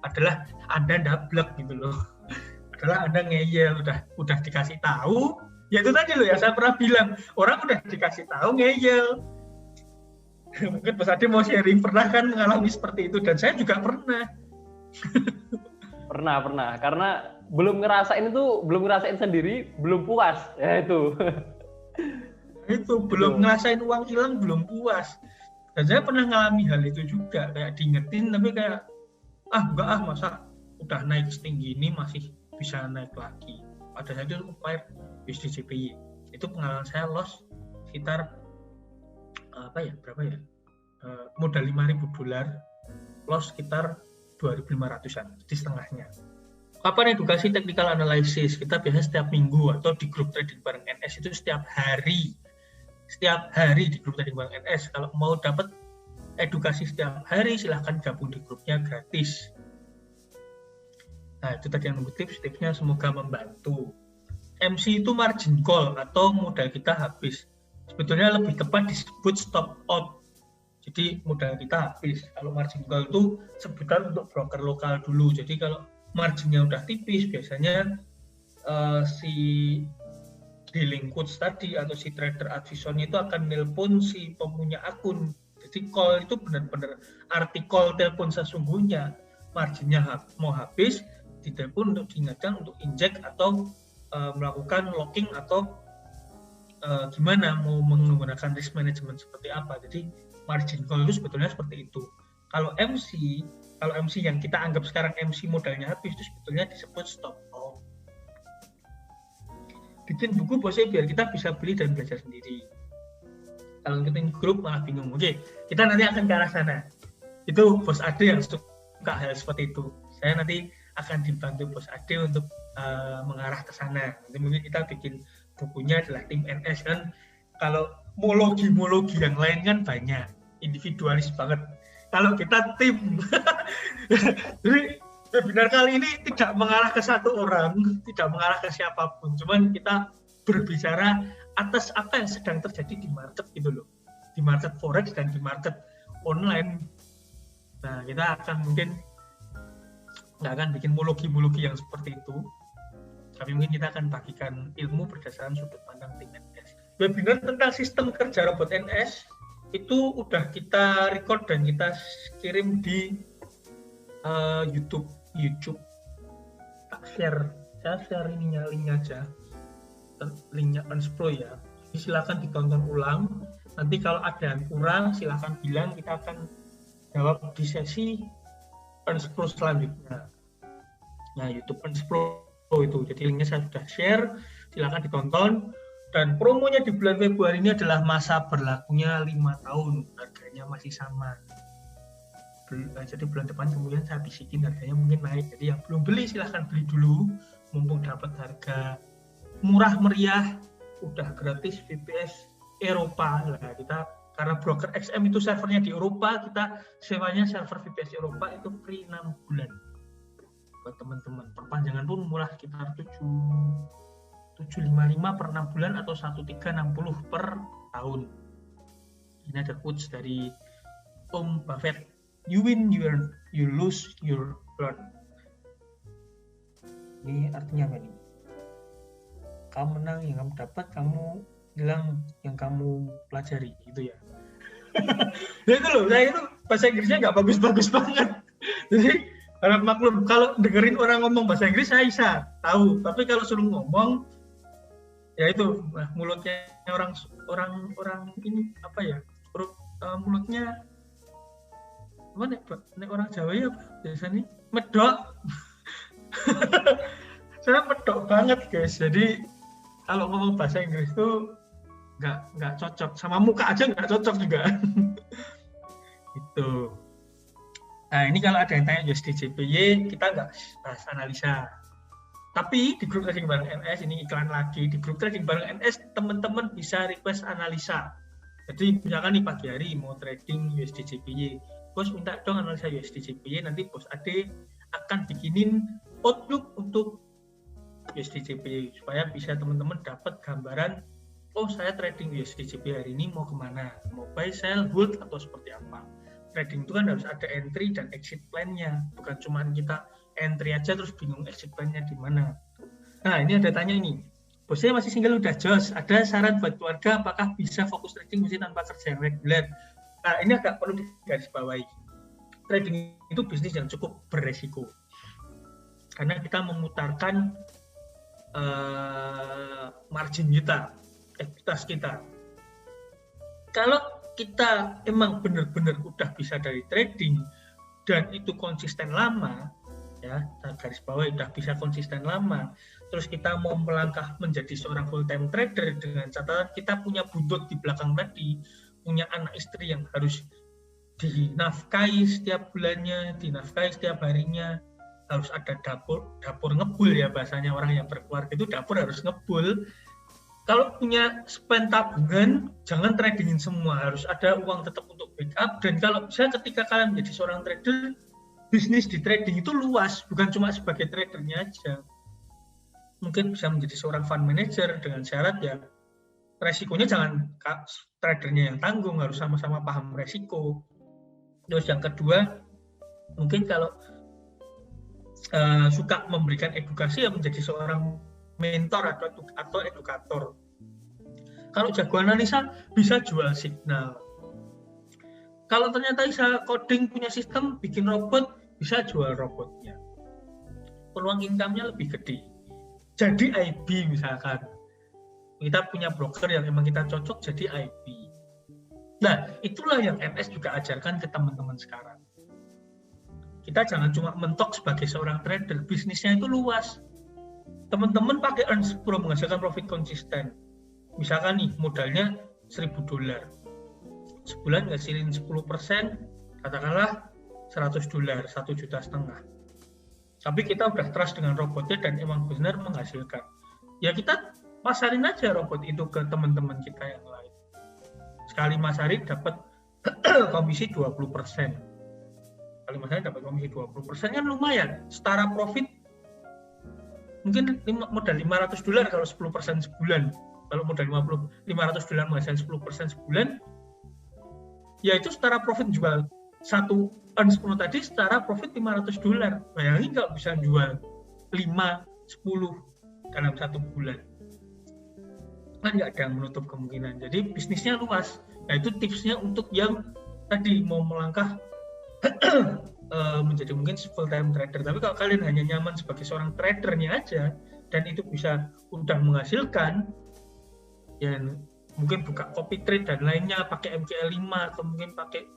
adalah Anda ndablek gitu loh. Adalah Anda ngeyel, udah dikasih tahu, Ya itu tadi loh ya, saya pernah bilang, orang udah dikasih tahu ngeyel. Mungkin Bos Ade mau sharing, pernah kan mengalami seperti itu, dan saya juga pernah. Pernah, karena belum ngerasain sendiri, belum puas, ya itu. Itu belum ngerasain uang hilang, belum puas. Dan saya pernah ngalami hal itu juga, kayak diingetin, tapi kayak, enggak masa udah naik setinggi ini masih bisa naik lagi. Pada saat itu acquire USD-JPY. Itu pengalaman saya loss sekitar berapa ya? Modal $5.000, loss sekitar 2.500-an, di setengahnya. Kapan edukasi technical analysis? Kita biasanya setiap minggu, atau di grup trading bareng NS itu setiap hari di grup trading bareng NS. Kalau mau dapat edukasi setiap hari, silahkan gabung di grupnya, gratis. Nah, itu tadi yang nunggu tipsnya, semoga membantu. MC itu margin call atau modal kita habis. Sebetulnya lebih tepat disebut stop out. Jadi modal kita habis. Kalau margin call itu sebutan untuk broker lokal dulu. Jadi kalau marginnya udah tipis, biasanya si dealing coach tadi atau si trader advisornya itu akan nelpon si pemunya akun. Jadi call itu benar-benar arti call telepon sesungguhnya. Marginnya mau habis, ditelepon untuk diingatkan untuk injek atau melakukan locking atau gimana mau menggunakan risk management seperti apa. Jadi margin call itu sebetulnya seperti itu. Kalau MC yang kita anggap sekarang MC modalnya habis itu sebetulnya disebut stop out. Bikin buku bosnya biar kita bisa beli dan belajar sendiri. Kalau ngikutin grup malah bingung. Oke, kita nanti akan ke arah sana. Itu Bos Ade yang suka hal seperti itu. Saya nanti akan dibantu Bos Ade untuk mengarah ke sana. Nanti mungkin kita bikin bukunya adalah tim NS kan. Kalau mologi yang lain kan banyak, individualis banget. Kalau kita tim, jadi webinar kali ini tidak mengarah ke satu orang, tidak mengarah ke siapapun, cuman kita berbicara atas apa yang sedang terjadi di market gitu loh, di market forex dan di market online. Nah, kita akan mungkin nggak akan bikin mologi yang seperti itu, tapi mungkin kita akan bagikan ilmu berdasarkan sudut pandang tim NS. Webinar tentang sistem kerja robot NS itu udah kita record dan kita kirim di YouTube. Saya share linknya aja, linknya Unspro ya. Jadi silakan ditonton ulang. Nanti kalau ada yang kurang silakan bilang, kita akan jawab di sesi Unspro selanjutnya. Nah, YouTube Unspro itu. Jadi linknya saya sudah share, silakan ditonton. Dan promonya di bulan Februari ini adalah masa berlakunya 5 tahun, harganya masih sama. Jadi bulan depan kemudian saya bisikin harganya mungkin naik. Jadi yang belum beli silahkan beli dulu, mumpung dapat harga murah meriah, udah gratis VPS Eropa. Nah, kita karena broker XM itu servernya di Eropa, kita sewanya server VPS Eropa itu free 6 bulan. Buat teman-teman, perpanjangan pun murah, sekitar 755 per 6 bulan atau 1360 per tahun. Ini ada quotes dari Om Buffett. You win, you lose, you learn. Ini artinya apa nih? Kamu menang, yang kamu dapat, kamu hilang, yang kamu pelajari, gitu ya. Ya itu loh, saya itu bahasa Inggrisnya nggak bagus-bagus banget. Jadi harap maklum, kalau dengerin orang ngomong bahasa Inggris saya bisa tahu, tapi kalau suruh ngomong ya itu mulutnya orang ini apa ya, mulutnya mana orang Jawa ya biasanya medok. Saya medok banget guys, jadi kalau ngomong bahasa Inggris tuh nggak cocok, sama muka aja nggak cocok juga. Gitu. Nah, ini kalau ada yang tanya USD-JPY, kita nggak bahas analisa. Tapi di grup trading bareng NS, ini iklan lagi, di grup trading bareng NS teman-teman bisa request analisa. Jadi misalkan nih pagi hari mau trading USD-JPY, bos minta dong analisa USD-JPY, nanti bos Ade akan bikinin outlook untuk USD-JPY supaya bisa teman-teman dapat gambaran, oh saya trading USD-JPY hari ini mau kemana, mau buy, sell, hold atau seperti apa. Trading itu kan harus ada entry dan exit plan-nya, bukan cuma kita entry aja terus bingung exit plan-nya di mana. Nah, ini ada tanya ini, bosnya masih single udah jos, ada saran buat keluarga apakah bisa fokus trading mesin tanpa kerja yang reguler. Nah, ini agak perlu digarisbawahi. Trading itu bisnis yang cukup beresiko. Karena kita memutarkan margin kita, ekuitas kita. Kalau kita emang benar-benar udah bisa dari trading dan itu konsisten lama, ya, garis bawah udah bisa konsisten lama, terus kita mau melangkah menjadi seorang full time trader dengan catatan kita punya buntut di belakang tadi, punya anak istri yang harus dinafkahi setiap bulannya, dinafkahi setiap harinya, harus ada dapur ngebul ya bahasanya orang yang berkeluarga itu, dapur harus ngebul. Kalau punya spend tabungan, jangan tradingin semua, harus ada uang tetap untuk backup. Dan kalau bisa ketika kalian menjadi seorang trader, bisnis di trading itu luas, bukan cuma sebagai tradernya aja. Mungkin bisa menjadi seorang fund manager dengan syarat ya resikonya jangan tradernya yang tanggung, harus sama-sama paham resiko. Terus yang kedua, mungkin kalau suka memberikan edukasi ya menjadi seorang mentor atau edukator. Kalau jago analisa bisa jual signal. Kalau ternyata bisa coding, punya sistem, bikin robot, bisa jual robotnya. Peluang income-nya lebih gede. Jadi IB misalkan. Kita punya broker yang memang kita cocok jadi IB. Nah, itulah yang MS juga ajarkan ke teman-teman sekarang. Kita jangan cuma mentok sebagai seorang trader, bisnisnya itu luas. Teman-teman pakai Earns Pro menghasilkan profit konsisten. Misalkan nih modalnya $1.000. Sebulan ngasilin 10%, katakanlah $100, $1,5 juta. Tapi kita udah trust dengan robotnya dan emang benar menghasilkan. Ya kita pasarin aja robot itu ke teman-teman kita yang lain. Sekali masarin dapat komisi 20%. Kali Mas dapat komisi 20% kan lumayan. Setara profit mungkin modal $500 kalau 10% sebulan. Kalau modal $500 menghasilkan 10% sebulan, ya itu setara profit jual satu Earns Pro tadi setara profit $500. Bayangin kalau bisa jual 5, 10 dalam satu bulan. Kan nggak ada yang menutup kemungkinan. Jadi bisnisnya luas. Nah itu tipsnya untuk yang tadi mau melangkah menjadi mungkin full time trader. Tapi kalau kalian hanya nyaman sebagai seorang tradernya aja dan itu bisa udah menghasilkan, ya mungkin buka copy trade dan lainnya, pakai MKL 5 atau mungkin pakai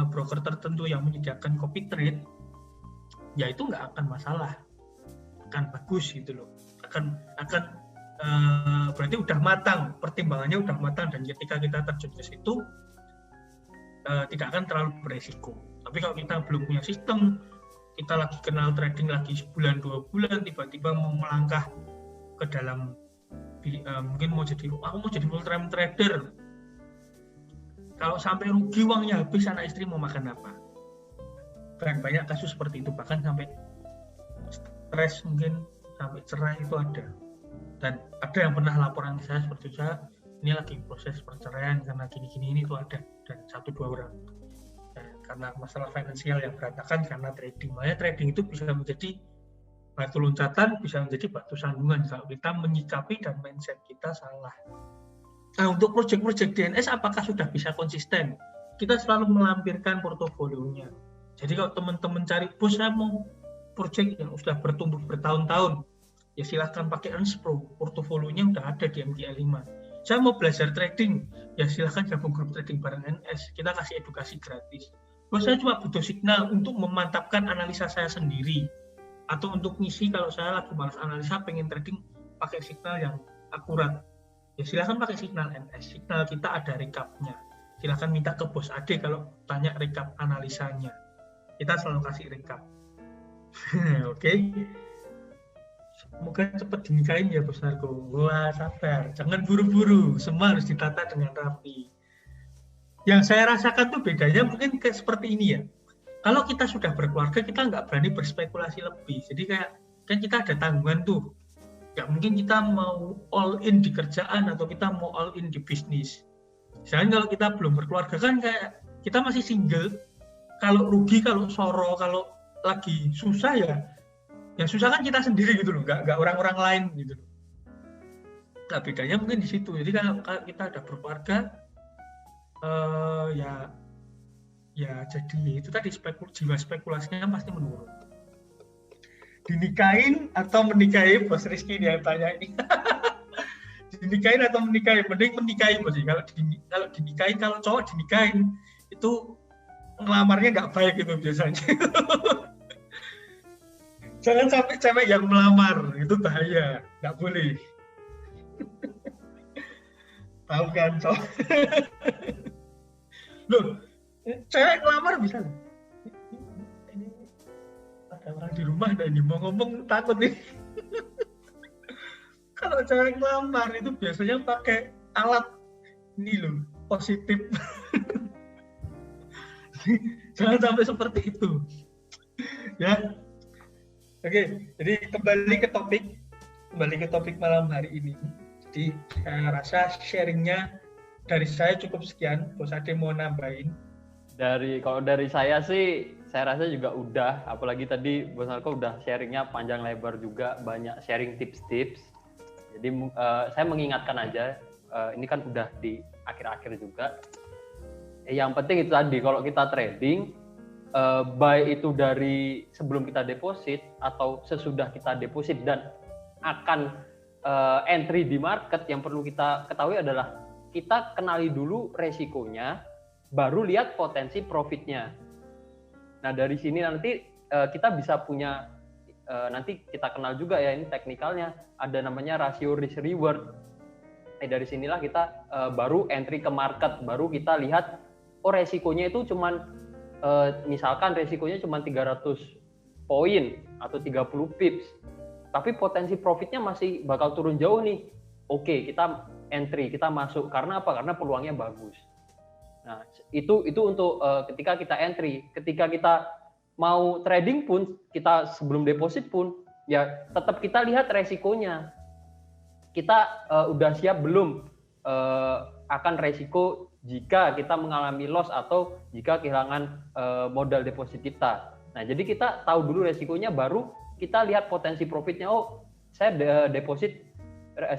broker tertentu yang menyediakan copy trade, ya itu nggak akan masalah, akan bagus gitu loh, akan berarti udah matang, pertimbangannya udah matang, dan ketika kita terjun ke situ tidak akan terlalu beresiko. Tapi kalau kita belum punya sistem, kita lagi kenal trading lagi sebulan 2 bulan, tiba-tiba mau melangkah ke dalam mungkin aku mau jadi full time trader, kalau sampai rugi uangnya habis, anak istri mau makan apa? Banyak kasus seperti itu, bahkan sampai stres, mungkin sampai cerai itu ada. Dan ada yang pernah laporan ke saya seperti saya, ini lagi proses perceraian karena gini-gini, ini itu ada, dan 1-2 orang. Karena masalah finansial yang berantakan karena trading. Makanya trading itu bisa menjadi batu loncatan, bisa menjadi batu sandungan kalau kita menyikapi dan mindset kita salah. Nah, untuk proyek-proyek DNS apakah sudah bisa konsisten? Kita selalu melampirkan portofolionya. Jadi kalau teman-teman cari, bos saya mau proyek yang sudah bertumbuh bertahun-tahun, ya silahkan pakai Earns Pro, portofolionya udah ada di MKL 5. Saya mau belajar trading, ya silahkan gabung grup trading bareng NS, kita kasih edukasi gratis. Bos saya cuma butuh signal untuk memantapkan analisa saya sendiri, atau untuk ngisi kalau saya lagi malas analisa, pengen trading pakai signal yang akurat, ya silahkan pakai signal NS. Signal kita ada recapnya, silahkan minta ke bos Ade kalau tanya recap analisanya, kita selalu kasih recap. Oke. Semoga cepat dinikahin ya Bos Narko. Wah, sabar, jangan buru-buru, semua harus ditata dengan rapi. Yang saya rasakan tuh bedanya mungkin kayak seperti ini ya. Kalau kita sudah berkeluarga, kita nggak berani berspekulasi lebih. Jadi kayak kan kita ada tanggungan tuh. Nggak mungkin kita mau all in di kerjaan atau kita mau all in di bisnis. Misalnya kalau kita belum berkeluarga kan kayak kita masih single. Kalau rugi, kalau soro, kalau lagi susah ya, yang susah kan kita sendiri gitu loh, nggak orang-orang lain gitu loh. Nah, bedanya mungkin di situ. Jadi kalau kita ada berkeluarga, ya jadi itu tadi jiwa spekulasinya pasti menurun. Dinikahin atau menikahi, Bos Rizky yang tanya ini. Dinikahin atau menikahi? Mending menikahi, Bos. Kalau dinikahin, kalau cowok dinikahin itu ngelamarnya nggak baik itu biasanya. Jangan sampai cewek yang melamar, itu bahaya, nggak boleh. Tahu kan, cowok? Loh, cewek ngelamar bisa. Ini ada orang di rumah, dan ini mau ngomong takut nih. Kalau cewek ngelamar itu biasanya pakai alat ini loh, positif. Jangan sampai seperti itu. Ya. Oke, jadi kembali ke topik malam hari ini. Jadi saya rasa sharingnya dari saya cukup sekian. Bos Ade mau nambahin? Kalau dari saya sih, saya rasa juga udah. Apalagi tadi Bos Narko udah sharingnya panjang lebar juga, banyak sharing tips-tips. Jadi saya mengingatkan aja, ini kan udah di akhir-akhir juga. Yang penting itu tadi, kalau kita trading, baik itu dari sebelum kita deposit atau sesudah kita deposit dan akan entry di market, yang perlu kita ketahui adalah kita kenali dulu resikonya, baru lihat potensi profitnya. Nah, dari sini nanti kita bisa punya, nanti kita kenal juga ya, ini teknikalnya, ada namanya rasio risk reward. Dari sinilah kita baru entry ke market, baru kita lihat, oh resikonya itu cuman misalkan resikonya cuma 300 poin atau 30 pips, tapi potensi profitnya masih bakal turun jauh nih. Oke, kita entry, kita masuk. Karena apa? Karena peluangnya bagus. Nah, itu untuk ketika kita entry. Ketika kita mau trading pun, kita sebelum deposit pun, ya tetap kita lihat resikonya. Kita udah siap belum akan resiko jika kita mengalami loss atau jika kehilangan modal deposit kita. Nah, jadi kita tahu dulu resikonya, baru kita lihat potensi profitnya. Oh, saya deposit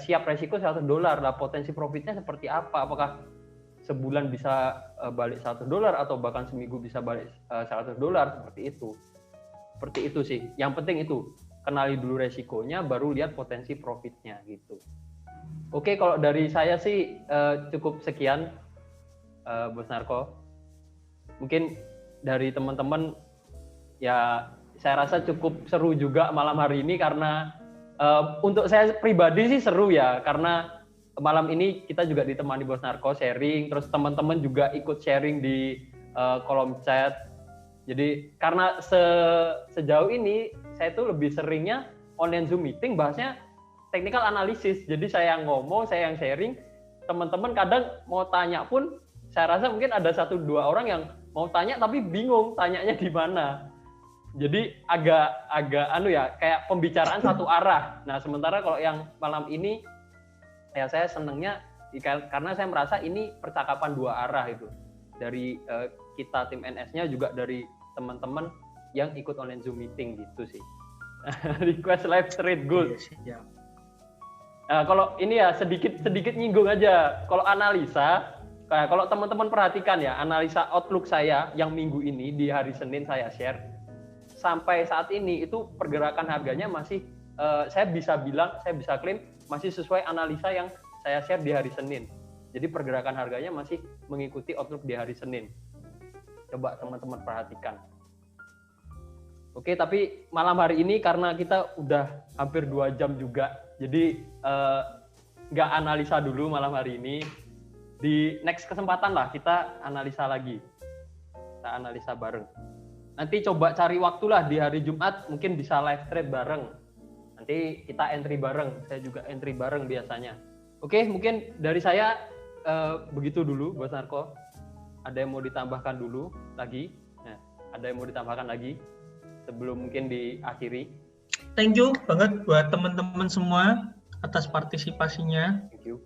siap resiko $100. Lah, potensi profitnya seperti apa? Apakah sebulan bisa balik $100 atau bahkan seminggu bisa balik $100? Seperti itu. Seperti itu sih. Yang penting itu, kenali dulu resikonya, baru lihat potensi profitnya gitu. Oke, kalau dari saya sih cukup sekian. Bos Narko, mungkin dari teman-teman ya saya rasa cukup seru juga malam hari ini, karena untuk saya pribadi sih seru ya, karena malam ini kita juga ditemani Bos Narko sharing, terus teman-teman juga ikut sharing di kolom chat. Jadi karena sejauh ini saya tuh lebih seringnya online Zoom meeting, bahasnya technical analysis. Jadi saya yang ngomong, saya yang sharing, teman-teman kadang mau tanya pun, saya rasa mungkin ada 1-2 orang yang mau tanya tapi bingung tanyanya di mana. Jadi agak kayak pembicaraan satu arah. Nah, sementara kalau yang malam ini ya saya senangnya karena saya merasa ini percakapan 2 arah itu. Dari kita tim NS-nya, juga dari teman-teman yang ikut online Zoom meeting gitu sih. Request live trade good. Nah, kalau ini ya sedikit nyinggung aja. Kalau analisa, kalau teman-teman perhatikan ya, analisa outlook saya yang minggu ini di hari Senin saya share, sampai saat ini itu pergerakan harganya masih, saya bisa klaim masih sesuai analisa yang saya share di hari Senin. Jadi pergerakan harganya masih mengikuti outlook di hari Senin. Coba teman-teman perhatikan. Oke, tapi malam hari ini karena kita udah hampir 2 jam juga, jadi nggak analisa dulu malam hari ini. Di next kesempatan lah kita analisa lagi. Kita analisa bareng. Nanti coba cari waktu lah di hari Jumat, mungkin bisa live trade bareng. Nanti kita entry bareng. Saya juga entry bareng biasanya. Oke, mungkin dari saya begitu dulu, Bos Narko. Ada yang mau ditambahkan dulu lagi? Nah, ada yang mau ditambahkan lagi sebelum mungkin diakhiri? Thank you banget buat teman-teman semua atas partisipasinya. Thank you.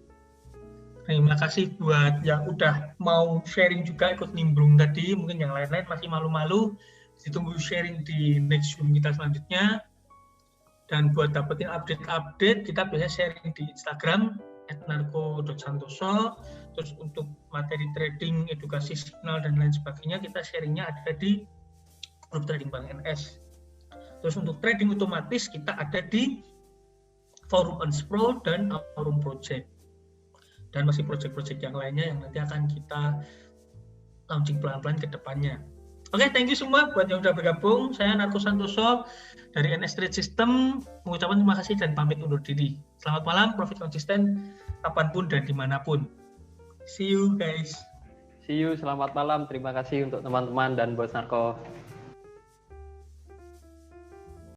Terima kasih buat yang udah mau sharing juga, ikut nimbrung tadi. Mungkin yang lain-lain masih malu-malu, ditunggu sharing di next Zoom kita selanjutnya. Dan buat dapetin update-update, kita biasanya sharing di Instagram, @narko.santoso. Terus untuk materi trading, edukasi signal dan lain sebagainya kita sharingnya ada di grup trading Bank NS. Terus untuk trading otomatis kita ada di forum Unspro dan Aurum Project. Dan masih project-project yang lainnya yang nanti akan kita launching pelan-pelan ke depannya. Oke, thank you semua buat yang sudah bergabung. Saya Narko Santoso dari NS Trade System mengucapkan terima kasih dan pamit undur diri. Selamat malam, profit konsisten kapanpun dan dimanapun. See you guys. See you, selamat malam. Terima kasih untuk teman-teman dan Bos Narko.